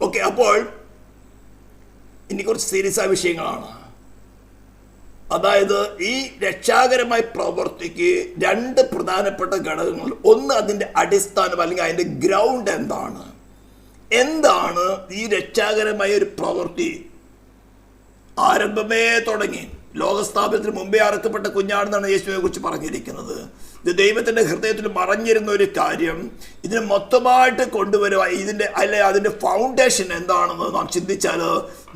[SPEAKER 1] ഓക്കെ, അപ്പോൾ ഇനി കുറച്ച് സീരിയസ് ആയ വിഷയങ്ങളാണ്. അതായത് ഈ രക്ഷാകരമായ പ്രവൃത്തിക്ക് 2 പ്രധാനപ്പെട്ട ഘടകങ്ങൾ. ഒന്ന്, അതിൻ്റെ അടിസ്ഥാനം അല്ലെങ്കിൽ അതിൻ്റെ ഗ്രൗണ്ട് എന്താണ് ഈ രക്ഷാകരമായ ഒരു പ്രവൃത്തി ആരംഭമേ തുടങ്ങി. ലോകസ്ഥാപനത്തിന് മുമ്പേ അറക്കപ്പെട്ട കുഞ്ഞാണെന്നാണ് യേശുവിനെ കുറിച്ച് പറഞ്ഞിരിക്കുന്നത്. ഇത് ദൈവത്തിൻ്റെ ഹൃദയത്തിൽ മറഞ്ഞിരുന്ന ഒരു കാര്യം. ഇതിനെ മൊത്തമായിട്ട് കൊണ്ടുവരുക, അതിൻ്റെ ഫൗണ്ടേഷൻ എന്താണെന്ന് നാം ചിന്തിച്ചാൽ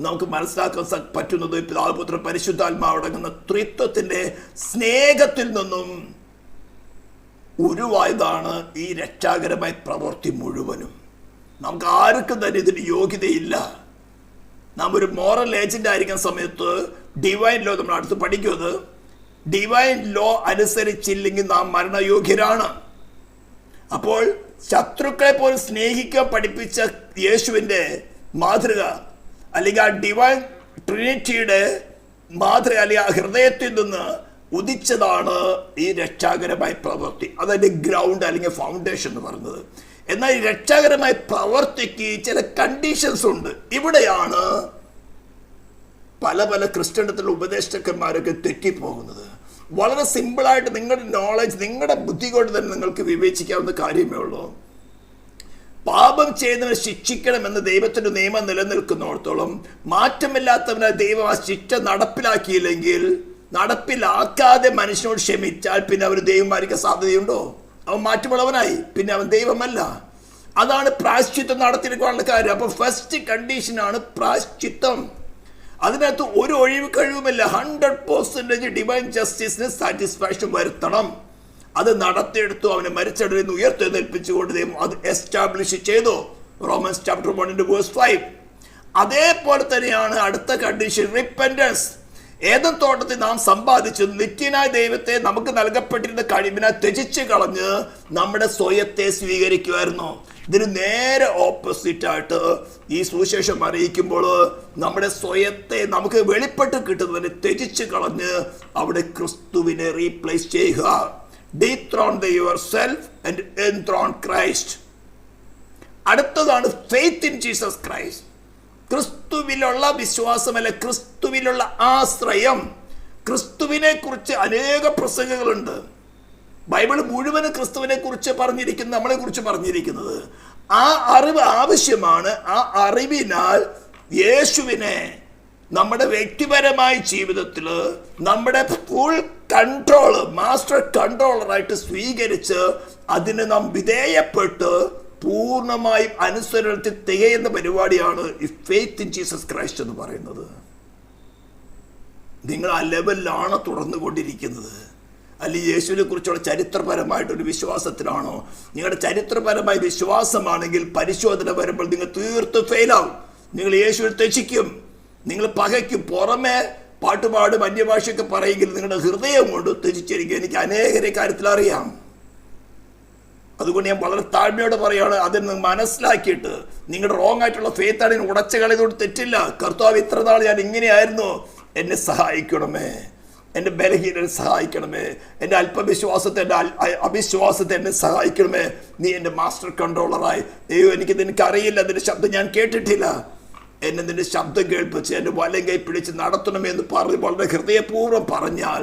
[SPEAKER 1] നമുക്ക് മനസ്സിലാക്കാൻ പറ്റുന്നത് പിതാവ് പുത്രൻ പരിശുദ്ധാത്മാവ് അടങ്ങുന്ന ത്രിത്വത്തിൻ്റെ സ്നേഹത്തിൽ നിന്നും ഉരുവായതാണ് ഈ രക്ഷാകരമായ പ്രവൃത്തി മുഴുവനും. നമുക്ക് ആർക്കും തന്നെ ഇതിന് യോഗ്യതയില്ല. നാം ഒരു മോറൽ ഏജന്റ് ആയിരിക്കുന്ന സമയത്ത് ഡിവൈൻ ലോ നമ്മൾ അടുത്ത് പഠിക്കുന്നത്, ഡിവൈൻ ലോ അനുസരിച്ചില്ലെങ്കിൽ നാം മരണയോഗ്യരാണ്. അപ്പോൾ ശത്രുക്കളെ പോലും സ്നേഹിക്കാൻ പഠിപ്പിച്ച യേശുവിൻ്റെ മാതൃക, അല്ലെങ്കിൽ ആ ഡിവൈൻ ട്രിനിറ്റിയുടെ മാതൃക, അല്ലെങ്കിൽ ആ ഹൃദയത്തിൽ നിന്ന് ഉദിച്ചതാണ് ഈ രക്ഷാകരമായ പ്രവൃത്തി. അതതിൻ്റെ ഗ്രൗണ്ട് അല്ലെങ്കിൽ ഫൗണ്ടേഷൻ എന്ന് പറയുന്നത്. എന്നാൽ ഈ രക്ഷാകരമായ പ്രവൃത്തിക്ക് ചില കണ്ടീഷൻസ് ഉണ്ട്. ഇവിടെയാണ് പല ക്രിസ്ത്യനത്തിലുള്ള ഉപദേഷ്ടാക്കന്മാരൊക്കെ തെറ്റിപ്പോകുന്നത്. വളരെ സിമ്പിളായിട്ട് നിങ്ങളുടെ നോളജ്, നിങ്ങളുടെ ബുദ്ധി കൊണ്ട് തന്നെ നിങ്ങൾക്ക് വിവേചിക്കാവുന്ന കാര്യമേ ഉള്ളൂ. പാപം ചെയ്യുന്നവനെ ശിക്ഷിക്കണമെന്ന് ദൈവത്തിൻ്റെ നിയമം നിലനിൽക്കുന്നിടത്തോളം മാറ്റമില്ലാത്തവനെ ദൈവം ആ ശിക്ഷ നടപ്പിലാക്കിയില്ലെങ്കിൽ, നടപ്പിലാക്കാതെ മനുഷ്യനോട് ക്ഷമിച്ചാൽ പിന്നെ അവർ ദൈവമായിരിക്കാൻ സാധ്യതയുണ്ടോ? അവൻ മാറ്റമുള്ളവനായി, പിന്നെ അവൻ ദൈവമല്ല. അതാണ് പ്രായശ്ചിത്തം നടത്തിയെടുക്കാനുള്ള കാര്യം. അപ്പോൾ ഫസ്റ്റ് കണ്ടീഷനാണ് പ്രായശ്ചിത്തം. അതിനകത്ത് ഒരു ഒഴിവ് കഴിവുമില്ല. 100% ഡിവൈൻ ജസ്റ്റിസിന് സാറ്റിസ്ഫാക്ഷൻ വരുത്തണം. അത് നടത്തിയെടുത്തു. അവനെ മരിച്ചടയിൽ നിന്ന് ഉയർത്തെഴുന്നേൽപ്പിച്ചുകൊണ്ട് ദൈവം അത് എസ്റ്റാബ്ലിഷ് ചെയ്തു. Romance chapter 1:5. അതേപോലെ തന്നെയാണ് അടുത്ത കണ്ടീഷൻ, റിപ്പൻറ്റൻസ്. ഏദൻ തോട്ടത്തിൽ നാം സമ്പാദിച്ചു നിത്യനായ ദൈവത്തെ നമുക്ക് നൽകപ്പെട്ടിരുന്ന കഴിവിനെ ത്യജിച്ച് കളഞ്ഞ് നമ്മുടെ സ്വയത്തെ സ്വീകരിക്കുമായിരുന്നു. ഇതിന് നേരെ ഓപ്പോസിറ്റ് ആയിട്ട് ഈ സുവിശേഷം അറിയിക്കുമ്പോൾ നമ്മുടെ സ്വയത്തെ നമുക്ക് വെളിപ്പെട്ട് കിട്ടുന്നതിനെ ത്യജിച്ച് കളഞ്ഞ് അവിടെ ക്രിസ്തുവിനെ റീപ്ലേസ് ചെയ്യുക. ഡീത്രോൺ യുവർ സെൽഫ് ആൻഡ് എൻത്രോൺ ക്രൈസ്റ്റ്. അടുത്തതാണ് ഫെയ്ത്ത് ഇൻ ജീസസ് ക്രൈസ്റ്റ്. ക്രിസ്തുവിലുള്ള വിശ്വാസമല്ല, ക്രിസ്തുവിലുള്ള ആശ്രയം. ക്രിസ്തുവിനെ കുറിച്ച് അനേക പ്രസംഗങ്ങളുണ്ട്. ബൈബിൾ മുഴുവനും ക്രിസ്തുവിനെ കുറിച്ച് പറഞ്ഞിരിക്കുന്നത്, നമ്മളെ കുറിച്ച് പറഞ്ഞിരിക്കുന്നത്. ആ അറിവ് ആവശ്യമാണ്. ആ അറിവിനാൽ യേശുവിനെ നമ്മുടെ വ്യക്തിപരമായ ജീവിതത്തിൽ നമ്മുടെ ഫുൾ കൺട്രോൾ, മാസ്റ്റർ കൺട്രോളറായിട്ട് സ്വീകരിച്ച് അതിന് നാം വിധേയപ്പെട്ട് പൂർണ്ണമായും അനുസരണത്തിൽ തികയുന്ന പരിപാടിയാണ് ഈ ഫെയ്ത്ത് ഇൻ ജീസസ് ക്രൈസ്റ്റ് എന്ന് പറയുന്നത്. നിങ്ങൾ ആ ലെവലിലാണ് തുടർന്നുകൊണ്ടിരിക്കുന്നത്. അല്ലെങ്കിൽ യേശുവിനെ കുറിച്ചുള്ള ചരിത്രപരമായിട്ടൊരു വിശ്വാസത്തിലാണോ? നിങ്ങളുടെ ചരിത്രപരമായ വിശ്വാസമാണെങ്കിൽ പരിശോധന വരുമ്പോൾ നിങ്ങൾ തീർത്തും ഫെയിലാവും. നിങ്ങൾ യേശുവിനെ ത്യജിക്കും, നിങ്ങൾ പകയ്ക്കും. പുറമെ പാട്ടുപാടും അന്യഭാഷയൊക്കെ പറയുമെങ്കിൽ നിങ്ങളുടെ ഹൃദയം കൊണ്ട് ത്യജിച്ചിരിക്കും. എനിക്ക് അനേകരെ കാര്യത്തിൽ അറിയാം. അതുകൊണ്ട് ഞാൻ വളരെ താഴ്മയോടെ പറയുകയാണ്, അതിന് മനസ്സിലാക്കിയിട്ട് നിങ്ങളുടെ റോങ് ആയിട്ടുള്ള ഫെയ്ത്താണ് ഉടച്ച കളയതുകൊണ്ട് തെറ്റില്ല. കർത്താവ് ഇത്ര നാൾ ഞാൻ ഇങ്ങനെയായിരുന്നു, എന്നെ സഹായിക്കണമേ, എൻ്റെ ബലഹീനനെ സഹായിക്കണമേ, എൻ്റെ അല്പവിശ്വാസത്തെ, എൻ്റെ അവിശ്വാസത്തെ എന്നെ സഹായിക്കണമേ. നീ എൻ്റെ മാസ്റ്റർ കൺട്രോളറായി. അയ്യോ എനിക്കറിയില്ല, അതിൻ്റെ ശബ്ദം ഞാൻ കേട്ടിട്ടില്ല, എന്നെ നിൻ്റെ ശബ്ദം കേൾപ്പിച്ച് എൻ്റെ വലം കൈ പിടിച്ച് നടത്തണമേ എന്ന് പറഞ്ഞ് വളരെ ഹൃദയപൂർവ്വം പറഞ്ഞാൽ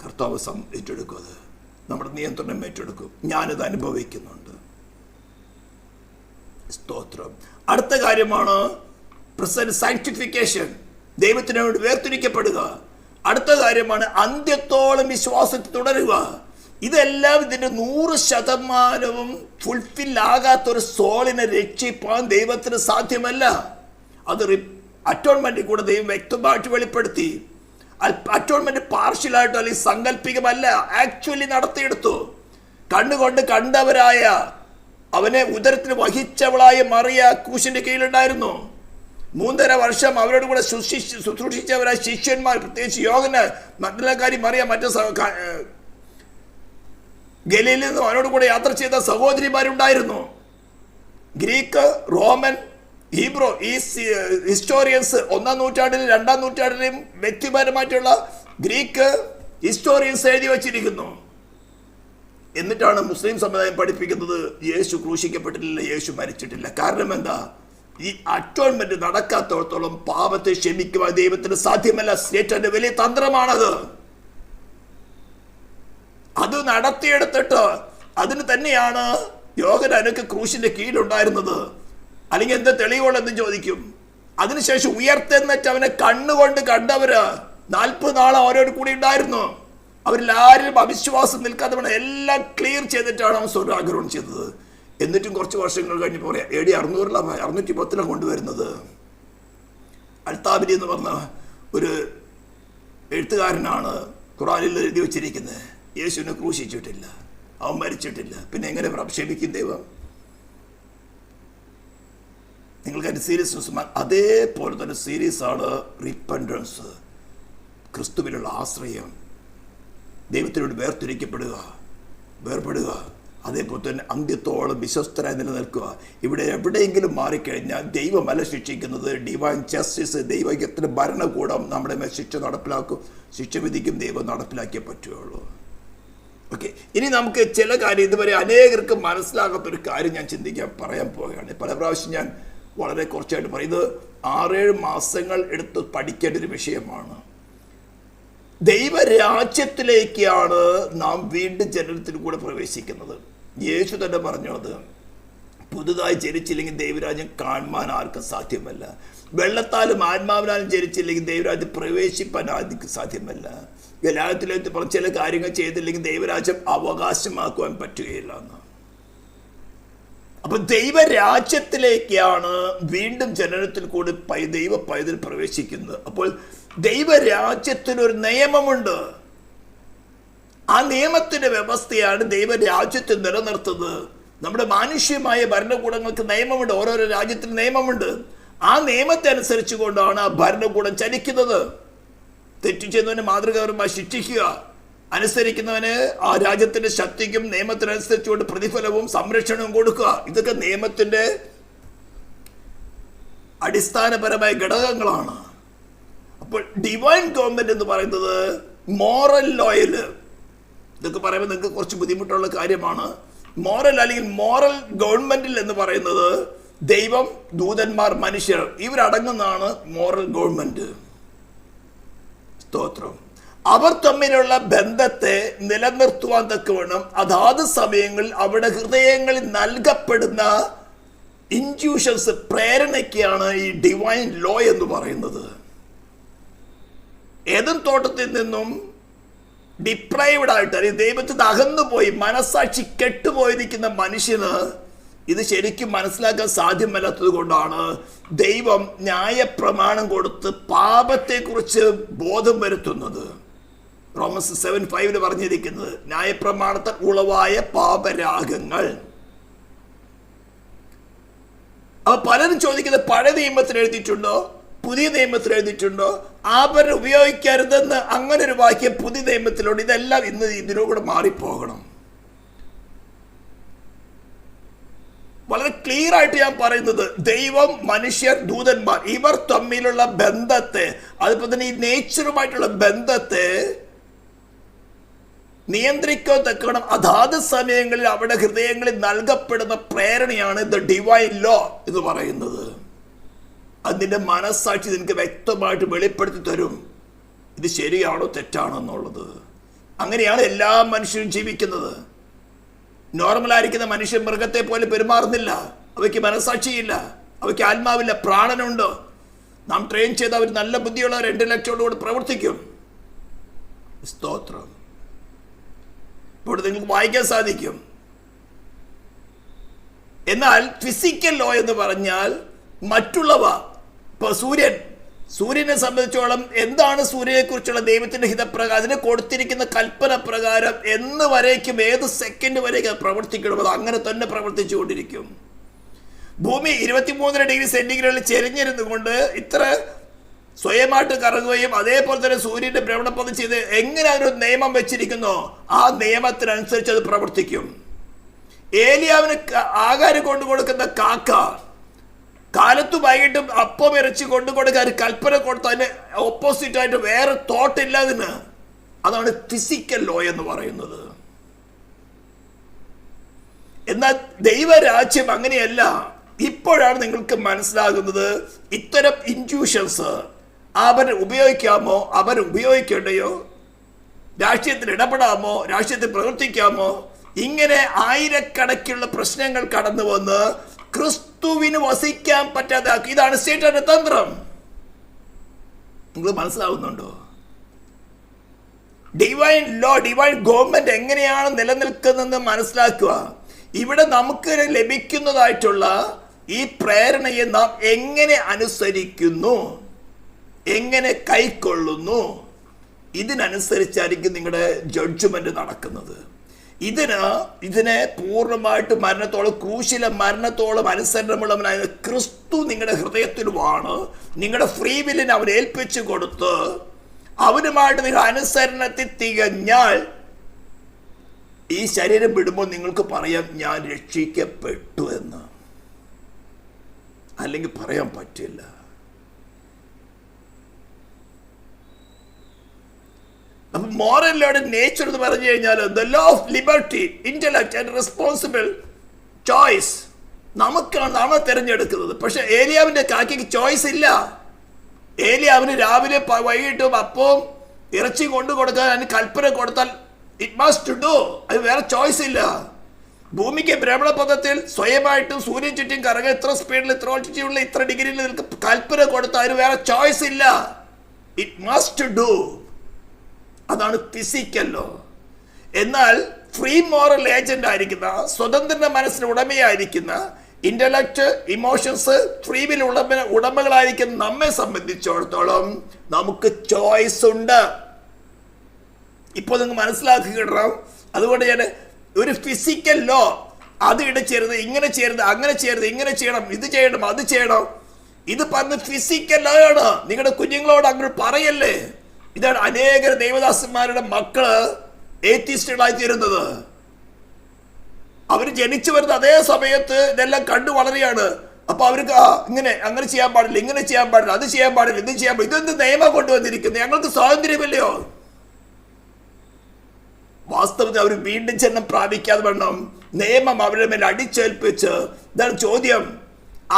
[SPEAKER 1] കർത്താവ് ഏറ്റെടുക്കും. അത് നമ്മുടെ നിയന്ത്രണം ഏറ്റെടുക്കും. ഞാനത് അനുഭവിക്കുന്നുണ്ട്. സ്തോത്രം. അടുത്ത കാര്യമാണ് പ്രസന്റ് സാങ്ക്ടിഫിക്കേഷൻ, ദൈവത്തിന് വേണ്ടി വേർതിരിക്കപ്പെടുക. അടുത്ത കാര്യമാണ് അന്ത്യത്തോളം വിശ്വാസത്തിൽ തുടരുക. ഇതെല്ലാം ഇതിൻ്റെ 100% ഫുൾഫിൽ ആകാത്തൊരു സോളിനെ രക്ഷിപ്പാൻ ദൈവത്തിന് സാധ്യമല്ല. അത് അറ്റോൺമെന്റിൽ കൂടെ ദൈവം വ്യക്തമായിട്ട് വെളിപ്പെടുത്തി. അറ്റോൺമെന്റ് പാർഷ്യലായിട്ടോ അല്ലെങ്കിൽ സങ്കല്പികമല്ല, ആക്ച്വലി നടത്തിയെടുത്തു. കണ്ണുകൊണ്ട് കണ്ടവരായ, അവനെ ഉദരത്തിൽ വഹിച്ചവളായ മറിയ ക്രൂശിന്റെ കീഴിലുണ്ടായിരുന്നു. 3.5 വർഷം അവരോട് കൂടെ ശുശ്രൂഷിച്ചവരായ ശിഷ്യന്മാർ, പ്രത്യേകിച്ച് യോഹന്നാൻ, മഗ്ദലക്കാരി മറിയ, മറ്റു ഗലീലയിൽ നിന്നും അവനോട് കൂടെ യാത്ര ചെയ്ത സഹോദരിമാരുണ്ടായിരുന്നു. ഗ്രീക്ക്, റോമൻ, ഹീബ്രോ, ഈ ഹിസ്റ്റോറിയൻസ് 1-ാം നൂറ്റാണ്ടിലും 2-ാം നൂറ്റാണ്ടിലും വ്യക്തിപരമായിട്ടുള്ള ഗ്രീക്ക് ഹിസ്റ്റോറിയൻസ് എഴുതി വച്ചിരിക്കുന്നു. എന്നിട്ടാണ് മുസ്ലിം സമുദായം പഠിപ്പിക്കുന്നത് യേശു ക്രൂശിക്കപ്പെട്ടിട്ടില്ല, യേശു മരിച്ചിട്ടില്ല. കാരണം എന്താ? ഈ അറ്റോൺമെന്റ് നടക്കാത്തോളത്തോളം പാപത്തെ ക്ഷമിക്കുവാൻ ദൈവത്തിന് സാധ്യമല്ല. സേറ്റന്റെ വലിയ തന്ത്രമാണത്. അത് നടത്തിയെടുത്തിട്ട് അതിന് തന്നെയാണ് യോഹന്നാനൊക്കെ ക്രൂശിന്റെ കീഴിലുണ്ടായിരുന്നത്. അല്ലെങ്കിൽ എന്താ തെളിവുകളെന്ന് ചോദിക്കും. അതിനുശേഷം ഉയർത്തെന്നിട്ട് അവനെ കണ്ണുകൊണ്ട് കണ്ടവര് 40 നാളെ അവരോട് കൂടി ഉണ്ടായിരുന്നു. അവരിലാരും അവിശ്വാസം നിൽക്കാതെ വേണം എല്ലാം ക്ലിയർ ചെയ്തിട്ടാണ് അവൻ സ്വർഗ്ഗാരോഹണം ചെയ്തത്. എന്നിട്ടും കുറച്ച് വർഷങ്ങൾ കഴിഞ്ഞ് പറയാം, AD 610 കൊണ്ടുവരുന്നത്. അൽത്താബിരി എന്ന് പറഞ്ഞ ഒരു എഴുത്തുകാരനാണ് ഖുറാനിൽ എഴുതി വെച്ചിരിക്കുന്നത്, യേശുവിനെ ക്രൂശിച്ചിട്ടില്ല, അവൻ മരിച്ചിട്ടില്ല, പിന്നെ എങ്ങനെ പ്രക്ഷേപിക്കും ദൈവം? നിങ്ങൾക്ക് അതിൻ്റെ സീരിയസ്നെസ് അതേപോലെ തന്നെ സീരിയസ് ആണ് റിപ്പൻഡൻസ്, ക്രിസ്തുവിലുള്ള ആശ്രയം, ദൈവത്തിനോട് വേർപെടുക, അതേപോലെ തന്നെ അന്ത്യത്തോളം വിശ്വസ്തരായി നിലനിൽക്കുക. ഇവിടെ എവിടെയെങ്കിലും മാറിക്കഴിഞ്ഞാൽ ദൈവമല്ല ശിക്ഷിക്കുന്നത്, ഡിവൈൻ ജസ്റ്റിസ്, ദൈവത്തിന്റെ ഭരണകൂടം നമ്മുടെ മേൽ ശിക്ഷ വിധിക്കും, ദൈവം നടപ്പിലാക്കിയേ പറ്റുകയുള്ളൂ. ഓക്കെ, ഇനി നമുക്ക് ചില കാര്യം ഇതുവരെ അനേകർക്ക് മനസ്സിലാകാത്തൊരു കാര്യം ഞാൻ പറയാൻ പോവുകയാണ്. പല പ്രാവശ്യം ഞാൻ വളരെ കുറച്ചായിട്ട് പറയും, ഇത് 6-7 മാസങ്ങൾ എടുത്ത് പഠിക്കേണ്ട ഒരു വിഷയമാണ്. ദൈവരാജ്യത്തിലേക്കാണ് നാം വീണ്ടും ജനനത്തിൽ കൂടെ പ്രവേശിക്കുന്നത്. യേശു തന്നെ പറഞ്ഞത്, പുതുതായി ജനിച്ചില്ലെങ്കിൽ ദൈവരാജ്യം കാണുവാൻ ആർക്കും സാധ്യമല്ല. വെള്ളത്താലും ആത്മാവിനാലും ജനിച്ചില്ലെങ്കിൽ ദൈവരാജ്യം പ്രവേശിപ്പാൻ ആർക്കും സാധ്യമല്ല. ഗലാത്യത്തിലേക്ക് പറഞ്ഞ ചില കാര്യങ്ങൾ ചെയ്തില്ലെങ്കിൽ ദൈവരാജ്യം അവകാശമാക്കുവാൻ പറ്റുകയില്ല എന്ന്. അപ്പൊ ദൈവരാജ്യത്തിലേക്കാണ് വീണ്ടും ജനനത്തിൽ കൂടി ദൈവ പൈതൽ പ്രവേശിക്കുന്നത്. അപ്പോൾ ദൈവരാജ്യത്തിനൊരു നിയമമുണ്ട്. ആ നിയമത്തിന്റെ വ്യവസ്ഥയാണ് ദൈവരാജ്യത്തെ നിലനിർത്തുന്നത്. നമ്മുടെ മാനുഷ്യമായ ഭരണകൂടങ്ങൾക്ക് നിയമമുണ്ട്, ഓരോരോ രാജ്യത്തിന് നിയമമുണ്ട്. ആ നിയമത്തെ അനുസരിച്ച് കൊണ്ടാണ് ആ ഭരണകൂടം ചലിക്കുന്നത്. തെറ്റു ചെയ്യുന്നവനെ മാതൃകാപരമായി ശിക്ഷിക്കുക, അനുസരിക്കുന്നവന് ആ രാജ്യത്തിന്റെ ശക്തിക്കും നിയമത്തിനനുസരിച്ചുകൊണ്ട് പ്രതിഫലവും സംരക്ഷണവും കൊടുക്കുക. ഇതൊക്കെ നിയമത്തിന്റെ അടിസ്ഥാനപരമായ ഘടകങ്ങളാണ്. അപ്പോൾ ഡിവൈൻ ഗവൺമെന്റ് എന്ന് പറയുന്നത് മോറൽ ലോയല്, ഇതൊക്കെ പറയുമ്പോൾ നിങ്ങൾക്ക് കുറച്ച് ബുദ്ധിമുട്ടുള്ള കാര്യമാണ്. മോറൽ അല്ലെങ്കിൽ മോറൽ ഗവൺമെന്റിൽ എന്ന് പറയുന്നത് ദൈവം, ദൂതന്മാർ, മനുഷ്യർ ഇവരടങ്ങുന്നതാണ് മോറൽ ഗവൺമെന്റ്. സ്തോത്രം. അവർ തമ്മിലുള്ള ബന്ധത്തെ നിലനിർത്തുവാൻ തക്കവണ്ണം അതാത് സമയങ്ങളിൽ അവിടെ ഹൃദയങ്ങളിൽ നൽകപ്പെടുന്ന ഇൻറ്റ്യൂഷൻസ്, പ്രേരണയ്ക്കാണ് ഈ ഡിവൈൻ ലോ എന്ന് പറയുന്നത്. ഏദൻ തോട്ടത്തിൽ നിന്നും ഡിപ്രൈവ്ഡ് ആയിട്ട് അല്ലെങ്കിൽ ദൈവത്തിൽ അകന്നുപോയി മനസ്സാക്ഷി കെട്ടുപോയിരിക്കുന്ന മനുഷ്യന് ഇത് ശരിക്കും മനസ്സിലാക്കാൻ സാധ്യമല്ലാത്തത് കൊണ്ടാണ് ദൈവം ന്യായപ്രമാണം കൊടുത്ത് പാപത്തെക്കുറിച്ച് ബോധം വരുത്തുന്നത്. റോമൻസ് 7:5 പറഞ്ഞിരിക്കുന്നത് ന്യായപ്രമാണത്താൽ ഉളവായ പാപരാഗങ്ങൾ. അപ്പൊ പലരും ചോദിക്കുന്നത് പഴയ നിയമത്തിൽ എഴുതിയിട്ടുണ്ടോ, പുതിയ നിയമത്തിൽ എഴുതിയിട്ടുണ്ടോ? ആഭരണം ഉപയോഗിക്കരുതെന്ന് അങ്ങനെ ഒരു വാക്യം പുതിയ നിയമത്തിലുണ്ട്. ഇതെല്ലാം ഇന്ന് ഇതിലൂടെ മാറിപ്പോകണം. വളരെ ക്ലിയർ ആയിട്ട് ഞാൻ പറയുന്നത്, ദൈവം, മനുഷ്യർ, ദൂതന്മാർ ഇവർ തമ്മിലുള്ള ബന്ധത്തെ, അതുപോലെ തന്നെ ഈ നേച്ചറുമായിട്ടുള്ള ബന്ധത്തെ നിയന്ത്രിക്കാൻ തക്കണം അതാത് സമയങ്ങളിൽ അവിടെ ഹൃദയങ്ങളിൽ നൽകപ്പെടുന്ന പ്രേരണയാണ് ദ ഡിവൈൻ ലോ എന്ന് പറയുന്നത്. അതിൻ്റെ മനസ്സാക്ഷി നിനക്ക് വ്യക്തമായിട്ട് വെളിപ്പെടുത്തി തരും ഇത് ശരിയാണോ തെറ്റാണോ എന്നുള്ളത്. അങ്ങനെയാണ് എല്ലാ മനുഷ്യരും ജീവിക്കുന്നത്. നോർമലായിരിക്കുന്ന മനുഷ്യൻ മൃഗത്തെ പോലെ പെരുമാറുന്നില്ല. അവയ്ക്ക് മനസ്സാക്ഷിയില്ല, അവയ്ക്ക് ആത്മാവില്ല, പ്രാണനുണ്ട്. നാം ട്രെയിൻ ചെയ്ത് അവർ നല്ല ബുദ്ധിയുള്ള 2 ലക്ഷത്തോടുകൂടി പ്രവർത്തിക്കും. സ്തോത്രം. ഇവിടെ നിങ്ങൾക്ക് വായിക്കാൻ സാധിക്കും. എന്നാൽ ഫിസിക്കൽ ലോ എന്ന് പറഞ്ഞാൽ മറ്റുള്ളവ, ഇപ്പൊ സൂര്യനെ സംബന്ധിച്ചോളം എന്താണ് സൂര്യനെ കുറിച്ചുള്ള ദൈവത്തിന്റെ ഹിതപ്രകാരം അതിന് കൊടുത്തിരിക്കുന്ന കൽപ്പന പ്രകാരം എന്ന് വരേക്കും, ഏത് സെക്കൻഡ് വരേക്കും പ്രവർത്തിക്കണം, അത് അങ്ങനെ തന്നെ പ്രവർത്തിച്ചു കൊണ്ടിരിക്കും. ഭൂമി 23 ഡിഗ്രി സെന്റിഗ്രേഡിൽ ചെരിഞ്ഞിരുന്നു കൊണ്ട് ഇത്ര സ്വയമായിട്ട് കറങ്ങുകയും അതേപോലെ തന്നെ സൂര്യന്റെ ഭ്രമണപഥം ചെയ്ത് എങ്ങനെ അതിനൊരു നിയമം വെച്ചിരിക്കുന്നോ ആ നിയമത്തിനനുസരിച്ച് അത് പ്രവർത്തിക്കും. ഏലിയാവിന് ആഹാരം കൊണ്ടു കൊടുക്കുന്ന കാക്ക കാലത്തും വൈകിട്ടും അപ്പം ഇറച്ചി കൊണ്ടു കൊടുക്കാൻ കൽപ്പന കൊടുത്ത് അതിന് ഓപ്പോസിറ്റ് ആയിട്ട് വേറെ തോട്ടില്ല അതിന്. അതാണ് ഫിസിക്കൽ ലോ എന്ന് പറയുന്നത്. എന്നാൽ ദൈവരാജ്യം അങ്ങനെയല്ല. ഇപ്പോഴാണ് നിങ്ങൾക്ക് മനസ്സിലാകുന്നത് ഇത്തരം ഇൻറ്റ്യൂഷൻസ് അവർ ഉപയോഗിക്കാമോ, അവർ ഉപയോഗിക്കേണ്ടയോ, രാഷ്ട്രീയത്തിൽ ഇടപെടാമോ, രാഷ്ട്രീയത്തിൽ പ്രവർത്തിക്കാമോ, ഇങ്ങനെ ആയിരക്കണക്കിനുള്ള പ്രശ്നങ്ങൾ കടന്നു വന്ന് ക്രിസ്തുവിന് വസിക്കാൻ പറ്റാതെ ആക്കി. ഇതാണ് സൈത്താന്റെ തന്ത്രം. നിങ്ങൾ മനസ്സിലാവുന്നുണ്ടോ? ഡിവൈൻ ലോ, ഡിവൈൻ ഗവൺമെന്റ് എങ്ങനെയാണ് നിലനിൽക്കുന്നതെന്ന് മനസ്സിലാക്കുക. ഇവിടെ നമുക്ക് ലഭിക്കുന്നതായിട്ടുള്ള ഈ പ്രേരണയെ നാം എങ്ങനെ അനുസരിക്കുന്നു, എങ്ങനെ കൈക്കൊള്ളുന്നു, ഇതിനനുസരിച്ചായിരിക്കും നിങ്ങളുടെ ജഡ്ജ്മെന്റ് നടക്കുന്നത്. ഇതിനെ പൂർണ്ണമായിട്ട് മരണത്തോളം, ക്രൂശിലെ മരണത്തോളം അനുസരണമുള്ളവനായ ക്രിസ്തു നിങ്ങളുടെ ഹൃദയത്തിലുമാണ്. നിങ്ങളുടെ ഫ്രീ വില്ലിനെ അവൻ ഏൽപ്പിച്ചു കൊടുത്ത് അവനുമായിട്ട് നിങ്ങൾ അനുസരണത്തിൽ തികഞ്ഞാൽ ഈ ശരീരം വിടുമ്പോൾ നിങ്ങൾക്ക് പറയാം ഞാൻ രക്ഷിക്കപ്പെട്ടു എന്ന്. അല്ലെങ്കിൽ പറയാൻ പറ്റില്ല. അപ്പൊ മോറൽ ലോയുടെ നേച്ചർ എന്ന് പറഞ്ഞു കഴിഞ്ഞാൽ the law of liberty, intellect and responsible choice. നാം തിരഞ്ഞെടുക്കുന്നത്. പക്ഷെ ഏലിയാവിന്റെ കാക്കയ്ക്ക് ചോയ്സ് ഇല്ല. ഏലിയാവിന് രാവിലെ വൈകിട്ടും അപ്പവും ഇറച്ചി കൊണ്ടു കൊടുക്കാൻ അതിന് കൽപ്പന കൊടുത്താൽ ഇറ്റ് മസ്റ്റ് ഡു. അത് വേറെ ചോയ്സ് ഇല്ല. ഭൂമിക്ക് ഭ്രമണപഥത്തിൽ സ്വയമായിട്ടും സൂര്യൻ ചുറ്റും കറങ്ങാൻ ഇത്ര സ്പീഡിൽ, ഇത്ര ഓൾട്ടിറ്റ്യൂഡിൽ, ഇത്ര ഡിഗ്രിയിൽ നിനക്ക് കൽപ്പന കൊടുത്താൽ അതിന് വേറെ ചോയ്സ് ഇല്ല. It must do. അതാണ് ഫിസിക്കൽ ലോ. എന്നാൽ ഫ്രീ മോറൽ ഏജന്റ് ആയിരിക്കുന്ന, സ്വതന്ത്ര മനസ്സിന് ഉടമയായിരിക്കുന്ന, ഇന്റലക്ട്, ഇമോഷൻസ്, ഫ്രീ വിൽ ഉടമകളായിരിക്കുന്ന നമ്മെ സംബന്ധിച്ചിടത്തോളം നമുക്ക് ചോയ്സ് ഉണ്ട്. ഇപ്പോൾ നിങ്ങൾ മനസ്സിലാക്കിയിടണം. അതുകൊണ്ട് ഞാൻ ഒരു ഫിസിക്കൽ ലോ, അത് ഇടചേരുത്, ഇങ്ങനെ ചെയ്യരുത്, അങ്ങനെ ചെയ്യരുത്, ഇങ്ങനെ ചെയ്യണം, ഇത് ചെയ്യണം, അത് ചെയ്യണം, ഇത് പറഞ്ഞ് ഫിസിക്കൽ ലോ ആണ്. നിങ്ങളുടെ കുഞ്ഞുങ്ങളോട് അങ്ങനെ പറയല്ലേ. ഇതാണ് അനേക ദൈവദാസന്മാരുടെ മക്കള് ഏത്തിസ്റ്റുകളായി തീരുന്നത്. അവർ ജനിച്ചു വരുന്ന അതേ സമയത്ത് ഇതെല്ലാം കണ്ടു വളരെയാണ്. അപ്പൊ അവർക്ക് ഇങ്ങനെ അങ്ങനെ ചെയ്യാൻ പാടില്ല, ഇങ്ങനെ ചെയ്യാൻ പാടില്ല, അത് ചെയ്യാൻ പാടില്ല, ഇത് ചെയ്യാൻ പാടില്ല. ഇതെന്ത് നിയമം കൊണ്ടുവന്നിരിക്കുന്നത്? ഞങ്ങൾക്ക് സ്വാതന്ത്ര്യമല്ലയോ? വാസ്തവത്തിൽ അവർ വീണ്ടും ജന്മം പ്രാപിക്കാതെ വണ്ണം നിയമം അവരുടെ മേൽ അടിച്ചേൽപ്പിച്ച്, ഇതാണ് ചോദ്യം,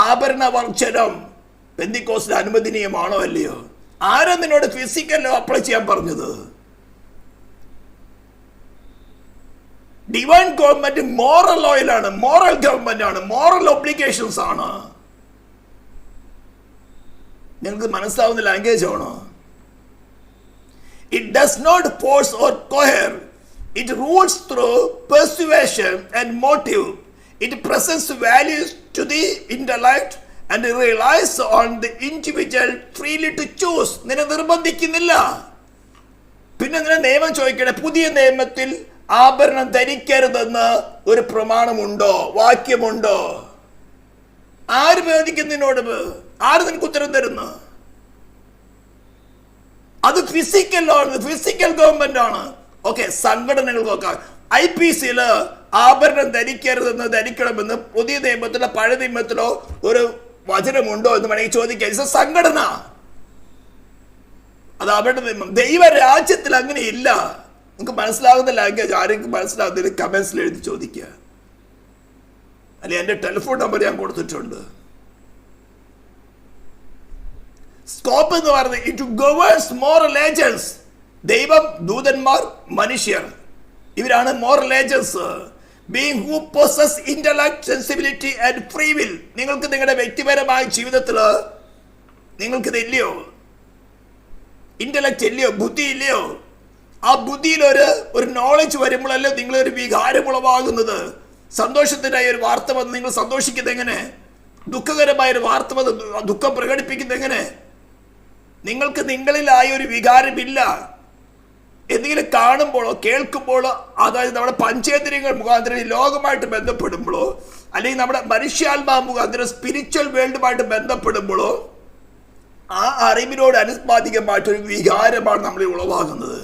[SPEAKER 1] ആഭരണ വർജനം പെന്തിക്കോസ്റ്റിൽ അനുവദനീയമാണോ അല്ലയോ? ആരാ നിന്നോട് ഫിസിക്കൽ ലോ അപ്ലൈ ചെയ്യാൻ പറഞ്ഞത്? ഡിവൈൻ ഗവൺമെന്റ് മോറൽ ലോയിലാണ്, മോറൽ ഗവൺമെന്റ് ആണ്, മോറൽ ഒബ്ലിഗേഷൻസ് ആണ്. നിങ്ങൾക്ക് മനസ്സിലാവുന്ന ലാംഗ്വേജ് ആണോ? It does not force or coerce. It rules through persuasion and motive. It presents values to the intellect and relies on the individual freely to choose. നിന്നെ നിർബന്ധിക്കുന്നില്ല. പിന്നെ നിന്നെ നിയമം ചോദിക്കട്ടെ, പുതിയ നിയമത്തിൽ ആഭരണം ധരിക്കരുതെന്ന് ഒരു പ്രമാണമുണ്ടോ, വാക്യമുണ്ടോ? ആര് ചോദിക്കുന്നതിനോട്? ആര് നിനക്ക് ഉത്തരം തരുന്നു? അത് ഫിസിക്കൽ ആണ്, ഫിസിക്കൽ ഗവൺമെന്റ് ആണ്. ഓക്കെ, സംഘടനകൾക്കൊക്കെ IPC-ല് ആഭരണം ധരിക്കണമെന്ന് പുതിയ നിയമത്തിലോ പഴയ നിയമത്തിലോ ഒരു വചനമുണ്ടോ എന്ന് വേണമെങ്കിൽ ചോദിക്കാം. സംഘടന, അത് അവരുടെ നിയമം. ദൈവരാജ്യത്തിൽ അങ്ങനെ ഇല്ല. നിങ്ങൾക്ക് മനസ്സിലാകുന്ന ലാംഗ്വേജ് ആരെങ്കിലും മനസ്സിലാകുന്നതിന് കമന്റ്സിൽ എഴുതി ചോദിക്കുക. അല്ലെ എൻ്റെ ടെലിഫോൺ നമ്പർ ഞാൻ കൊടുത്തിട്ടുണ്ട്. സ്കോപ്പ് എന്ന് പറയുന്നത് ഇറ്റ് ഗവേഴ്സ് മോറൽ ഏജൻസ്. ദൈവം, ദൂതന്മാർ, മനുഷ്യർ, ഇവരാണ് moral agents. Being who possess intellect, sensibility and free will. നിങ്ങൾക്ക് നിങ്ങളുടെ വ്യക്തിപരമായ ജീവിതത്തിൽ നിങ്ങൾക്കിത് ഇല്ലയോ? ഇന്റലക്ട് ഇല്ലയോ? ബുദ്ധി ഇല്ലയോ? ആ ബുദ്ധിയിൽ ഒരു നോളജ് വരുമ്പോഴല്ലേ നിങ്ങളൊരു വികാരം ഉളവാകുന്നത്. സന്തോഷത്തിനായി ഒരു വാർത്ത വന്ന് നിങ്ങൾ സന്തോഷിക്കുന്നത് എങ്ങനെ? ദുഃഖകരമായ ഒരു വാർത്ത വന്ന് ദുഃഖം പ്രകടിപ്പിക്കുന്നത് എങ്ങനെ? നിങ്ങൾക്ക് നിങ്ങളിലായ ഒരു വികാരമില്ല. എന്തെങ്കിലും കാണുമ്പോഴോ കേൾക്കുമ്പോഴോ, അതായത് നമ്മുടെ പഞ്ചേന്ദ്രിയങ്ങൾ മുഖാന്തരം ലോകമായിട്ട് ബന്ധപ്പെടുമ്പോഴോ, അല്ലെങ്കിൽ നമ്മുടെ മനുഷ്യാത്മാ മുഖാന്തരം സ്പിരിച്വൽ വേൾഡുമായിട്ട് ബന്ധപ്പെടുമ്പോഴോ, ആ അറിവിനോട് അനുസ്പാദികമായിട്ടൊരു വികാരമാണ് നമ്മൾ ഉളവാകുന്നത്.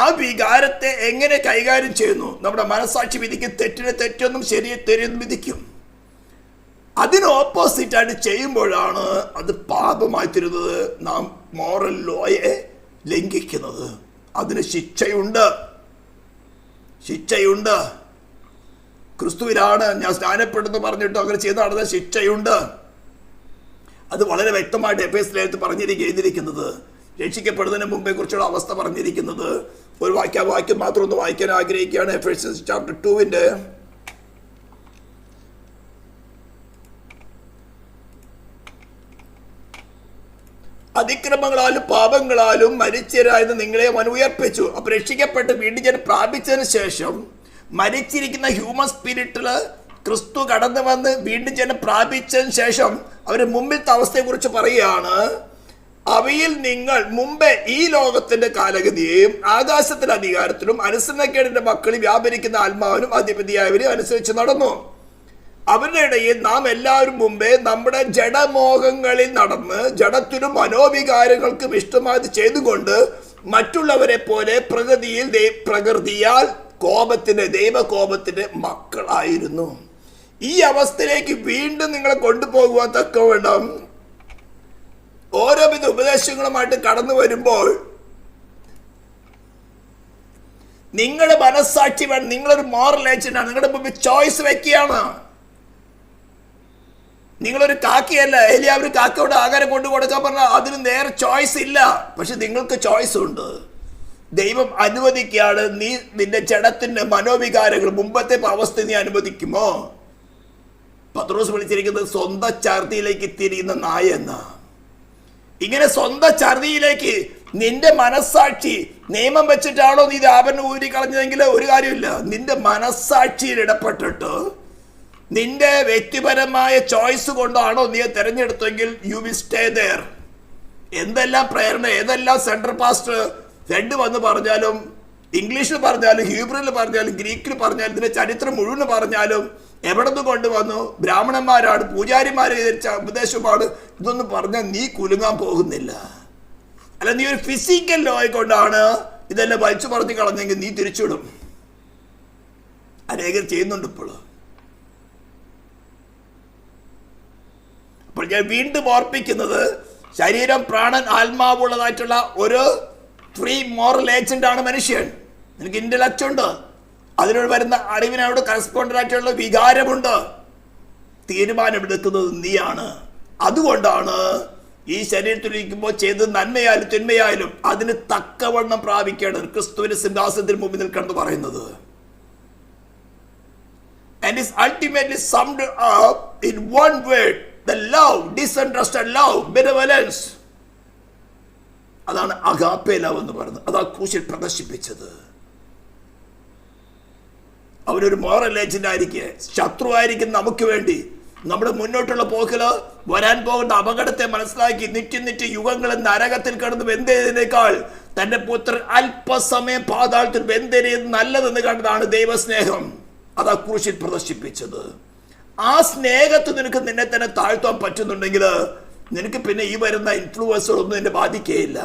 [SPEAKER 1] ആ വികാരത്തെ എങ്ങനെ കൈകാര്യം ചെയ്യുന്നു? നമ്മുടെ മനസാക്ഷി വിധിക്കും. തെറ്റിനെ തെറ്റൊന്നും ശരിയെ തെരിയൊന്നും വിധിക്കും. അതിന് ഓപ്പോസിറ്റായിട്ട് ചെയ്യുമ്പോഴാണ് അത് പാപമായി തീരുന്നത്. നാം മോറൽ ലോയെ ലംഘിക്കുന്നത്. അതിന് ശിക്ഷയുണ്ട്. ക്രിസ്തുവിലാണ് ഞാൻ സ്നാനപ്പെടുന്നു പറഞ്ഞിട്ട് അങ്ങനെ ചെയ്ത് നടന്ന ശിക്ഷയുണ്ട്. അത് വളരെ വ്യക്തമായിട്ട് എഫേസ്യർ ലേഖനത്തിൽ പറഞ്ഞിരിക്കുന്നത്. രക്ഷിക്കപ്പെടുന്നതിന് മുമ്പേ കുറിച്ചുള്ള അവസ്ഥ പറഞ്ഞിരിക്കുന്നത്. ഒരു വാക്യം മാത്രം ഒന്ന് വായിക്കാൻ ആഗ്രഹിക്കുകയാണ്. എഫേസ്യർ ചാപ്റ്റർ 2 അതിക്രമങ്ങളാലും പാപങ്ങളാലും മരിച്ചവരായെന്ന് നിങ്ങളെ അവൻ ഉയർപ്പിച്ചു. അപ്പൊ രക്ഷിക്കപ്പെട്ട് വീണ്ടും ജനം പ്രാപിച്ചതിന് ശേഷം മരിച്ചിരിക്കുന്ന ഹ്യൂമൻ സ്പിരിറ്റില് ക്രിസ്തു കടന്നു വന്ന് വീണ്ടും ജനം പ്രാപിച്ചതിന് ശേഷം അവര് മുമ്പിലത്തെ അവസ്ഥയെക്കുറിച്ച് പറയുകയാണ്. അവയിൽ നിങ്ങൾ മുമ്പേ ഈ ലോകത്തിന്റെ കാലഗതിയെയും ആകാശത്തിന്റെ അധികാരത്തിലും അനുസരണക്കേടിന്റെ മക്കളിൽ വ്യാപരിക്കുന്ന ആത്മാവിനും അധിപതിയായവരും അനുസരിച്ച് നടന്നു. അവരുടെ ഇടയിൽ നാം എല്ലാവരും മുമ്പേ നമ്മുടെ ജഡമോഹങ്ങളിൽ നടന്ന് ജഡത്തിനും മനോവികാരങ്ങൾക്കും ഇഷ്ടമായത് ചെയ്തുകൊണ്ട് മറ്റുള്ളവരെ പോലെ പ്രകൃതിയാൽ ദൈവകോപത്തിന്റെ മക്കളായിരുന്നു. ഈ അവസ്ഥയിലേക്ക് വീണ്ടും നിങ്ങളെ കൊണ്ടുപോകുവാൻ തക്കവണ്ണം ഓരോവിധ ഉപദേശങ്ങളുമായിട്ട് കടന്നു വരുമ്പോൾ നിങ്ങളുടെ മനസ്സാക്ഷി വേണം. നിങ്ങളൊരു മോറൽ ഏജന്റാണ്. നിങ്ങളുടെ മുമ്പിൽ ചോയ്സ് വെക്കുകയാണ്. നിങ്ങളൊരു കാക്കയല്ല. എല്ലാവരും കാക്കയോട് ആഹാരം കൊണ്ടു കൊടുക്കാൻ പറഞ്ഞാൽ അതിന് നേരെ ചോയ്സ് ഇല്ല. പക്ഷെ നിങ്ങൾക്ക് ചോയ്സ് ഉണ്ട്. ദൈവം അനുവദിക്കുകയാണ്. നീ നിന്റെ ജഡത്തിന്റെ മനോവികാരങ്ങൾ മുമ്പത്തെ അവസ്ഥ നീ അനുവദിക്കുമോ? പത്രോസ് വിളിച്ചിരിക്കുന്നത് സ്വന്തം ഛർദിയിലേക്ക് തിരിയുന്ന നായ എന്ന. ഇങ്ങനെ സ്വന്തം ഛർദിയിലേക്ക് നിന്റെ മനസ്സാക്ഷി നിയമം വെച്ചിട്ടാണോ നീ ആഭരണം ഊരി കളഞ്ഞതെങ്കിൽ ഒരു കാര്യമില്ല. നിന്റെ മനസ്സാക്ഷിയിൽ ഇടപെട്ടിട്ട് നിന്റെ വ്യക്തിപരമായ ചോയ്സ് കൊണ്ടാണോ നീ തിരഞ്ഞെടുത്തെങ്കിൽ യു വിൽ സ്റ്റേ ദെയർ. എന്തെല്ലാം പ്രേരണ, ഏതെല്ലാം സെൻട്രൽ പാസ്റ്റർ രണ്ട് വന്ന് പറഞ്ഞാലും, ഇംഗ്ലീഷിൽ പറഞ്ഞാലും, ഹീബ്രുവിൽ പറഞ്ഞാലും, ഗ്രീക്കിൽ പറഞ്ഞാലും, ഇതിന്റെ ചരിത്രം മുഴുവൻ പറഞ്ഞാലും, എവിടെ നിന്ന് കൊണ്ടുവന്നു, ബ്രാഹ്മണന്മാരാണ്, പൂജാരിമാരെ ഉപദേശമാണ്, ഇതൊന്നും പറഞ്ഞാൽ നീ കുലുങ്ങാൻ പോകുന്നില്ല. അല്ല, നീ ഒരു ഫിസിക്കൽ ലോയെ കൊണ്ടാണ് ഇതെല്ലാം വലിച്ചു പറഞ്ഞു കളഞ്ഞെങ്കിൽ നീ തിരിച്ചുവിടും. അനേകം ചെയ്യുന്നുണ്ട് ഇപ്പോൾ. അപ്പോൾ ഞാൻ വീണ്ടും ഓർപ്പിക്കുന്നത്, ശരീരം, പ്രാണൻ, ആത്മാവുള്ളതായിട്ടുള്ള ഒരു ഫ്രീ മോറൽ ഏജന്റ് ആണ് മനുഷ്യൻ. നിനക്ക് ഇന്റലക്റ്റ് ഉണ്ട്, അതിനോട് വരുന്ന അറിവിനോട് കറസ്പോണ്ടന്റ് ആയിട്ടുള്ള വികാരമുണ്ട്. തീരുമാനമെടുക്കുന്നത് നീയാണ്. അതുകൊണ്ടാണ് ഈ ശരീരത്തിലിരിക്കുമ്പോൾ ചെയ്ത് നന്മയായാലും തിന്മയായാലും അതിന് തക്കവണ്ണം പ്രാപിക്കേണ്ടത് ക്രിസ്തുവിന്റെ സിംഹാസനത്തിന് മുമ്പിൽ നിൽക്കണം പറയുന്നത്. And is ultimately summed up in one word, the love, disinterested love, benevolence. അതാണ് അഗാപ്പെ ലവ് എന്ന് പറയുന്നത്. അതാ ക്രൂശിൽ പ്രദർശിപ്പിച്ചത്. അവനൊരു മോറൽ ഏജന്റ് ആയിരിക്കെ, ശത്രുവായിരിക്കും നമുക്ക് വേണ്ടി. നമ്മുടെ മുന്നോട്ടുള്ള പോക്കില് വരാൻ പോകുന്ന അപകടത്തെ മനസ്സിലാക്കി നിത്യ യുഗങ്ങളിൽ നരകത്തിൽ കിടന്ന് വെന്തേതിനേക്കാൾ തന്റെ പുത്രൻ അല്പസമയം പാതാളത്തിൽ വെന്തേരിയത് നല്ലതെന്ന് കണ്ടതാണ് ദൈവസ്നേഹം. അതാ ക്രൂശിൽ പ്രദർശിപ്പിച്ചത്. ആ സ്നേഹത്ത് നിന്നെ തന്നെ താഴ്ത്താൻ പറ്റുന്നുണ്ടെങ്കിൽ നിനക്ക് പിന്നെ ഈ വരുന്ന ഇൻഫ്ലുവൻസുകളൊന്നും എന്നെ ബാധിക്കുകയില്ല.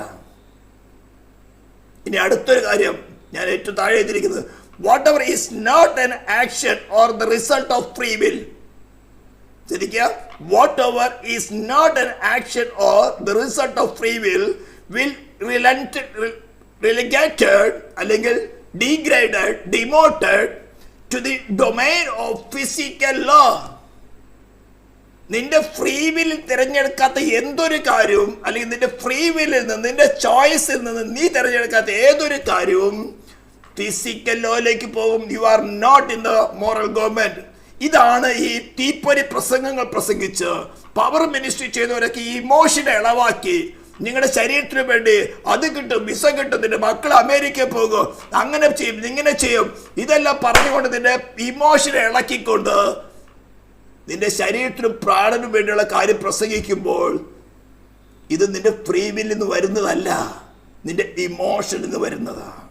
[SPEAKER 1] ഇനി അടുത്തൊരു കാര്യം ഞാൻ ഏറ്റവും താഴെ എഴുതിയിരിക്കുന്നത്, whatever is not an action or the result of free will. ശരിക്കുക, whatever is not an action or the result of free will relegated അല്ലെങ്കിൽ degraded, demoted to the domain of physical law. നിന്റെ free വില്ലിൽ തിരഞ്ഞെടുക്കാത്ത എന്തൊരു കാര്യവും, അല്ലെങ്കിൽ നിന്റെ free വില്ലിൽ നിന്ന്, നിന്റെ ചോയ്സിൽ നിന്ന് നീ തിരഞ്ഞെടുക്കാത്ത ഏതൊരു കാര്യവും ഫിസിക്കൽ ലോയിലേക്ക് പോകും. You are not in the moral government. ഇതാണ് ഈ തീപ്പൊരി പ്രസംഗങ്ങൾ പ്രസംഗിച്ച് പവർ മിനിസ്ട്രി ചെയ്തവരൊക്കെ ഈ ഇമോഷനെ ഇളവാക്കി നിങ്ങളുടെ ശരീരത്തിന് വേണ്ടി അത് കിട്ടും, വിസ കിട്ടും, നിന്റെ മക്കൾ അമേരിക്കയിൽ പോകും, അങ്ങനെ ചെയ്യും, ഇങ്ങനെ ചെയ്യും, ഇതെല്ലാം പറഞ്ഞുകൊണ്ട് നിന്റെ ഇമോഷനെ ഇളക്കിക്കൊണ്ട് നിന്റെ ശരീരത്തിനും പ്രാണനും വേണ്ടിയുള്ള കാര്യം പ്രസംഗിക്കുമ്പോൾ ഇത് നിന്റെ ഫ്രീ വില്ലിൽ നിന്ന് വരുന്നതല്ല, നിന്റെ ഇമോഷനിൽ നിന്ന് വരുന്നതാണ്.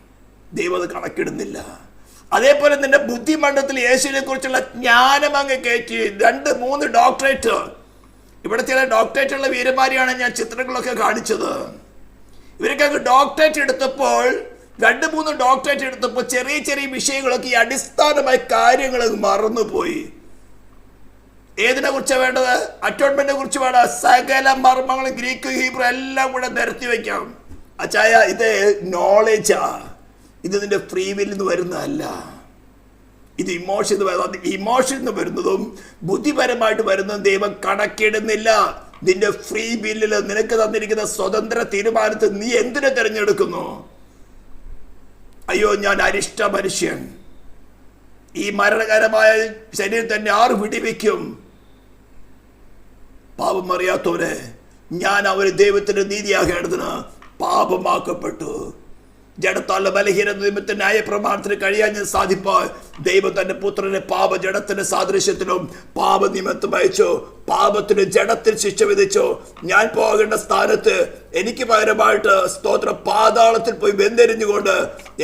[SPEAKER 1] ദൈവം അത് കണക്കിടുന്നില്ല. അതേപോലെ നിന്റെ ബുദ്ധിമണ്ഡലത്തിൽ യേശുവിനെ കുറിച്ചുള്ള ജ്ഞാനം അങ്ങ് കയറ്റി 2-3 ഡോക്ടറേറ്റ്. ഇവിടെ ചില ഡോക്ടറേറ്റുള്ള വീരന്മാരെയാണ് ഞാൻ ചിത്രങ്ങളൊക്കെ കാണിച്ചത്. ഇവരൊക്കെ ഡോക്ടറേറ്റ് എടുത്തപ്പോൾ 2-3 ഡോക്ടറേറ്റ് എടുത്തപ്പോൾ ചെറിയ ചെറിയ വിഷയങ്ങളൊക്കെ ഈ അടിസ്ഥാനമായ കാര്യങ്ങൾ മറന്നുപോയി. ഏതിനെ കുറിച്ചാണ് വേണ്ടത്? അറ്റോൺമെന്റിനെ കുറിച്ച് വേണം. സകല മർമ്മങ്ങളും ഗ്രീക്ക്, ഹീബ്രു എല്ലാം കൂടെ നിരത്തി വയ്ക്കാം. അച്ചായ, ഇത് നോളേജാ. ഇത് നിന്റെ ഫ്രീ വില്ലിൽ നിന്ന് വരുന്നതല്ല. ഇത് ഇമോഷൻ നിന്ന് വരുന്നതും ബുദ്ധിപരമായിട്ട് വരുന്നതും ദൈവം കണക്കിടുന്നില്ല. നിന്റെ ഫ്രീ വില്ലിൽ നിനക്ക് തന്നിരിക്കുന്ന സ്വതന്ത്ര തീരുമാനത്തിൽ നീ എന്തിനെ തിരഞ്ഞെടുക്കുന്നു? അയ്യോ, ഞാൻ അരിഷ്ട മനുഷ്യൻ, ഈ മരണകരമായ ശരീരം തന്നെ ആറ് വിടിവെക്കും. പാപം അറിയാത്തവരെ, ഞാൻ അവന് ദൈവത്തിന്റെ നീതിയാകേണ്ടതിന് പാപമാക്കപ്പെട്ടു. ജഡത്താലുള്ള ബലഹീനത നിമിത്തം ന്യായപ്രമാണത്തിന് കഴിയാൻ സാധിപ്പാൻ ദൈവം തന്റെ പുത്രനെ പാപ ജഡത്തിന്റെ സാദൃശ്യത്തിലും പാപനിമിത്തം അയച്ചു. പാപത്തിന് ജഡത്തിൽ ശിക്ഷ വിധിച്ചു. ഞാൻ പോകേണ്ട സ്ഥാനത്ത് എനിക്ക് പകരമായിട്ട് സ്തോത്രം പാതാളത്തിൽ പോയി വെന്തെരിഞ്ഞുകൊണ്ട്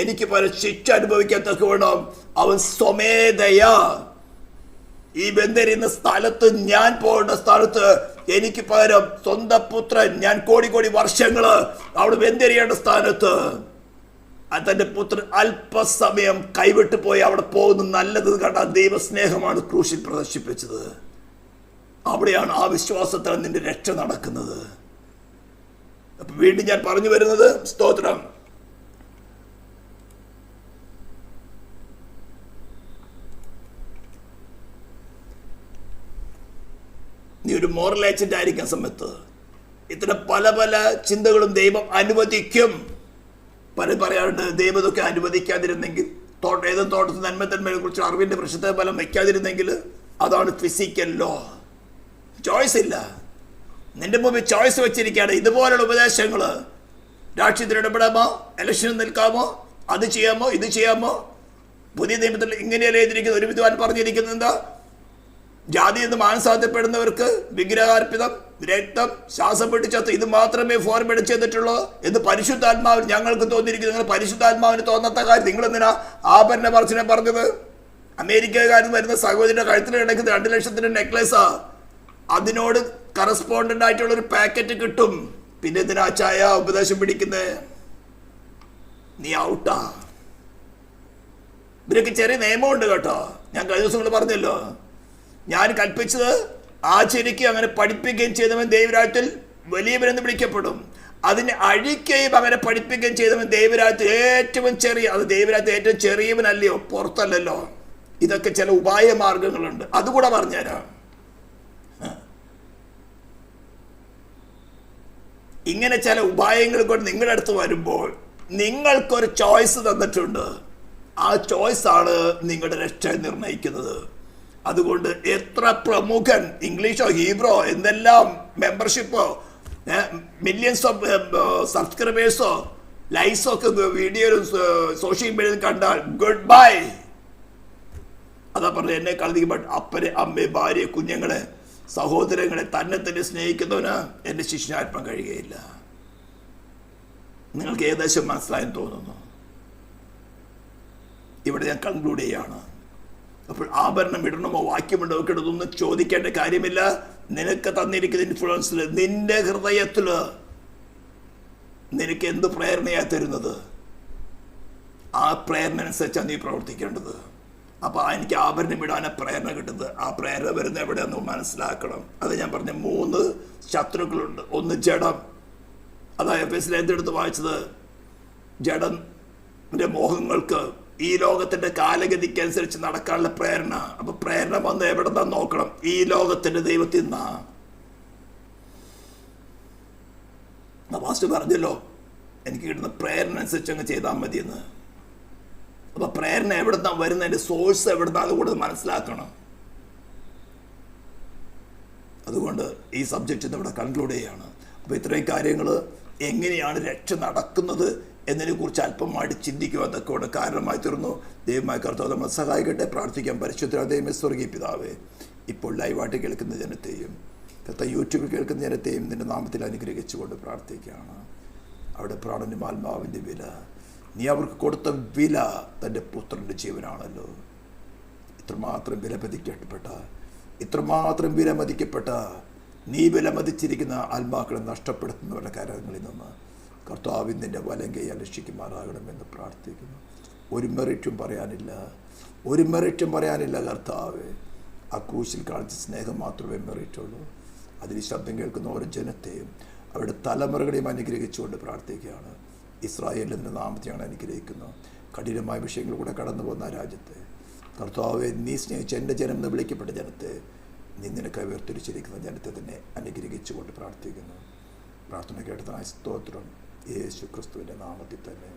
[SPEAKER 1] എനിക്ക് പകരം ശിക്ഷ അനുഭവിക്കാൻ തക്കവണ്ണം അവൻ സ്വമേധയാ ഈ വെന്തെരിയുന്ന സ്ഥലത്ത്, ഞാൻ പോകേണ്ട സ്ഥലത്ത് എനിക്ക് പകരം സ്വന്തം പുത്രൻ, ഞാൻ കോടി വർഷങ്ങള് അവിടെ വെന്തെരിയേണ്ട സ്ഥാനത്ത് തന്റെ പുത്രൻ അല്പസമയം കൈവിട്ട് പോയി അവിടെ പോകുന്ന നല്ലത് കണ്ട ദൈവസ്നേഹമാണ് ക്രൂശിൽ പ്രദർശിപ്പിച്ചത്. അവിടെയാണ് ആ വിശ്വാസത്തിൽ നിന്റെ രക്ഷ നടക്കുന്നത്. അപ്പൊ വീണ്ടും ഞാൻ പറഞ്ഞു വരുന്നത്, സ്തോത്രം, നീ ഒരു മോറൽ ഏജന്റ് ആയിരിക്കുന്ന സമയത്ത് ഇത്തരം പല ചിന്തകളും ദൈവം അനുവദിക്കും. പറയാറുണ്ട്, ദൈവം ഇതൊക്കെ അനുവദിക്കാതിരുന്നെങ്കിൽ, ഏതും തോട്ടത്തിൽ നന്മയെ കുറിച്ച് അറിവിന്റെ പ്രശ്നത്തെ ഫലം വയ്ക്കാതിരുന്നെങ്കിൽ, അതാണ് ഫിസിക്കൽ ലോ. ചോയ്സ് ഇല്ല. നിന്റെ മുമ്പിൽ ചോയ്സ് വെച്ചിരിക്കുകയാണ്. ഇതുപോലുള്ള ഉപദേശങ്ങൾ, രാഷ്ട്രീയത്തിൽ ഇടപെടാമോ, ഇലക്ഷനിൽ നിൽക്കാമോ, അത് ചെയ്യാമോ, ഇത് ചെയ്യാമോ. പുതിയ നിയമത്തിൽ ഇങ്ങനെയല്ലേ എഴുതിയിരിക്കുന്നത്. ഒരു വിദ്വാൻ പറഞ്ഞിരിക്കുന്നത് എന്താ? ജാതി എന്ന് മാനസാന്തരപ്പെടുന്നവർക്ക് വിഗ്രഹാർപ്പിതം, രക്തം, ശ്വാസം പിടിച്ചത്ത്, ഇത് മാത്രമേ ഫോർമേഡ് ചെയ്തിട്ടുള്ളൂ എന്ന് പരിശുദ്ധാത്മാവിന് ഞങ്ങൾക്ക് തോന്നിയിരിക്കുന്നു. നിങ്ങൾ പരിശുദ്ധാത്മാവിന് തോന്നാത്ത കാര്യം നിങ്ങൾ എന്തിനാ ആഭരണ പറച്ചിനെ പറഞ്ഞത്? അമേരിക്കക്കാരിൽ വരുന്ന സഹോദരിയുടെ കഴുത്തിൽ കിടക്കുന്ന 2 ലക്ഷത്തിന്റെ നെക്ലേസാ, അതിനോട് കറസ്പോണ്ടന്റ് ആയിട്ടുള്ള ഒരു പാക്കറ്റ് കിട്ടും. പിന്നെ എന്തിനാ ചായ ഉപദേശം പിടിക്കുന്നത്? നീ ഔട്ടാ. ഇവരൊക്കെ ചെറിയ നിയമമുണ്ട് കേട്ടോ. ഞാൻ കഴിഞ്ഞ ദിവസങ്ങൾ പറഞ്ഞല്ലോ, ഞാൻ കൽപ്പിച്ചത് ആചരിക്കുകയും അങ്ങനെ പഠിപ്പിക്കുകയും ചെയ്തവൻ ദൈവരാജ്യത്തിൽ വലിയവരെന്ന് വിളിക്കപ്പെടും. അതിനെ അഴിക്കുകയും അങ്ങനെ പഠിപ്പിക്കുകയും ചെയ്തവൻ ദൈവരാജ്യത്തിൽ ഏറ്റവും ചെറിയ, അത് ദൈവരാജ്യത്തിൽ ഏറ്റവും ചെറിയവനല്ലയോ, പുറത്തല്ലല്ലോ. ഇതൊക്കെ ചില ഉപായ മാർഗങ്ങളുണ്ട്, അതുകൂടെ പറഞ്ഞുതരാം. ഇങ്ങനെ ചില ഉപായങ്ങൾ കൊണ്ട് നിങ്ങളുടെ അടുത്ത് വരുമ്പോൾ നിങ്ങൾക്കൊരു ചോയ്സ് തന്നിട്ടുണ്ട്. ആ ചോയ്സാണ് നിങ്ങളുടെ രക്ഷ നിർണയിക്കുന്നത്. അതുകൊണ്ട് എത്ര പ്രമുഖൻ, ഇംഗ്ലീഷോ ഹീബ്രോ എന്തെല്ലാം മെമ്പർഷിപ്പോ മില്യൺസ് ഓഫ് സബ്സ്ക്രൈബേഴ്സോ ലൈക്സോ ഒക്കെ വീഡിയോയിലും സോഷ്യൽ മീഡിയയിൽ കണ്ടാൽ ഗുഡ് ബൈ. അതാ പറഞ്ഞത്, എന്നെ കളതിക്കുമ്പോൾ അപ്പനെ, അമ്മയെ, ഭാര്യയെ, കുഞ്ഞുങ്ങളെ, സഹോദരങ്ങളെ തന്നെ സ്നേഹിക്കുന്നവന് എൻ്റെ ശിഷ്യനാത്മാൻ കഴിയുകയില്ല. നിങ്ങൾക്ക് ഏകദേശം മനസ്സിലായെന്ന് തോന്നുന്നു. ഇവിടെ ഞാൻ കൺക്ലൂഡ് ചെയ്യാണ്. അപ്പോൾ ആഭരണം ഇടണമോ വാക്യമുണ്ടോ ഒക്കെ ഇടുന്നൊന്നും ചോദിക്കേണ്ട കാര്യമില്ല. നിനക്ക് തന്നിരിക്കുന്ന ഇൻഫ്ലുവൻസിൽ, നിന്റെ ഹൃദയത്തില് നിനക്ക് എന്ത് പ്രേരണയാ തരുന്നത്, ആ പ്രേരണ അനുസരിച്ചാണ് നീ പ്രവർത്തിക്കേണ്ടത്. അപ്പൊ എനിക്ക് ആഭരണം ഇടാൻ പ്രേരണ കിട്ടുന്നത്, ആ പ്രേരണ വരുന്ന എവിടെയെന്ന് മനസ്സിലാക്കണം. അത് ഞാൻ പറഞ്ഞ 3 ശത്രുക്കളുണ്ട്. ഒന്ന് ജഡം, അതാ എഫെസിലെ എന്തെടുത്ത് വായിച്ചത്, ജഡന്റെ മോഹങ്ങൾക്ക്, ഈ ലോകത്തിന്റെ കാലഗതിക്ക് അനുസരിച്ച് നടക്കാനുള്ള പ്രേരണ. അപ്പൊ പ്രേരണ വന്ന് എവിടെന്നാ നോക്കണം, ഈ ലോകത്തിന്റെ ദൈവത്തിൽ നിന്നാ. പാസ്റ്റർ പറഞ്ഞല്ലോ എനിക്ക് കിട്ടുന്ന പ്രേരണ അനുസരിച്ച് അങ്ങ് ചെയ്താൽ മതിയെന്ന്. അപ്പൊ പ്രേരണ എവിടുന്നാ വരുന്നതിന്റെ സോഴ്സ് എവിടുന്നാ, അതുകൂടെ മനസ്സിലാക്കണം. അതുകൊണ്ട് ഈ സബ്ജക്റ്റ് ഇവിടെ കൺക്ലൂഡ് ചെയ്യാണ്. അപ്പൊ ഇത്രയും കാര്യങ്ങൾ എങ്ങനെയാണ് രക്ഷ നടക്കുന്നത് എന്നതിനെ കുറിച്ച് അല്പമായിട്ട് ചിന്തിക്കുക, അതൊക്കെ ഇവിടെ കാരണമായി തീർന്നു. ദൈവമായ കർത്താവ് നമ്മൾ സഹായിക്കട്ടെ. പ്രാർത്ഥിക്കാം. പരിശുദ്ധ ദൈവമേ, സ്വർഗീയ പിതാവേ, ഇപ്പോൾ ലൈവായിട്ട് കേൾക്കുന്ന ജനത്തെയും കർത്താവ് യൂട്യൂബിൽ കേൾക്കുന്ന ജനത്തെയും നിന്റെ നാമത്തിൽ അനുഗ്രഹിച്ചുകൊണ്ട് പ്രാർത്ഥിക്കുകയാണ്. അവിടെ പ്രാണനും ആത്മാവിൻ്റെ വില, നീ അവർക്ക് കൊടുത്ത വില തൻ്റെ പുത്രൻ്റെ ജീവനാണല്ലോ. ഇത്രമാത്രം വിലമതിക്കപ്പെട്ട, ഇത്രമാത്രം വിലമതിക്കപ്പെട്ട, നീ വിലമതിച്ചിരിക്കുന്ന ആത്മാക്കളെ നഷ്ടപ്പെടുത്തുന്നവരുടെ കാര്യങ്ങളിൽ നിന്ന് കർത്താവ് നിന്റെ വലങ്കയെ രക്ഷിക്കുമാറാകണമെന്ന് പ്രാർത്ഥിക്കുന്നു. ഒരു മെറിറ്റും പറയാനില്ല, ഒരു മെറിറ്റും പറയാനില്ല കർത്താവേ. ആ ക്രൂശിൽ കാണിച്ച സ്നേഹം മാത്രമേ മെറിറ്റുള്ളൂ. അതിന് ശബ്ദം കേൾക്കുന്ന ഓരോ ജനത്തെയും അവരുടെ തലമുറകളെയും അനുഗ്രഹിച്ചുകൊണ്ട് പ്രാർത്ഥിക്കുകയാണ്. ഇസ്രായേലിൻ്റെ നാമത്തെയാണ് അനുഗ്രഹിക്കുന്നു. കഠിനമായ വിഷയങ്ങൾ കൂടെ കടന്നു പോകുന്ന രാജ്യത്തെ കർത്താവെ, നീ സ്നേഹിച്ച എൻ്റെ ജനം എന്ന് വിളിക്കപ്പെട്ട ജനത്തെ, നീ നിനക്ക് വേർതിരിച്ചിരിക്കുന്ന ജനത്തെ തന്നെ അനുഗ്രഹിച്ചുകൊണ്ട് പ്രാർത്ഥിക്കുന്നു. പ്രാർത്ഥന കേട്ടതായ സ്തോത്രം യേശു ക്രിസ്തുവിൻ്റെ നാമത്തിൽ തന്നെ.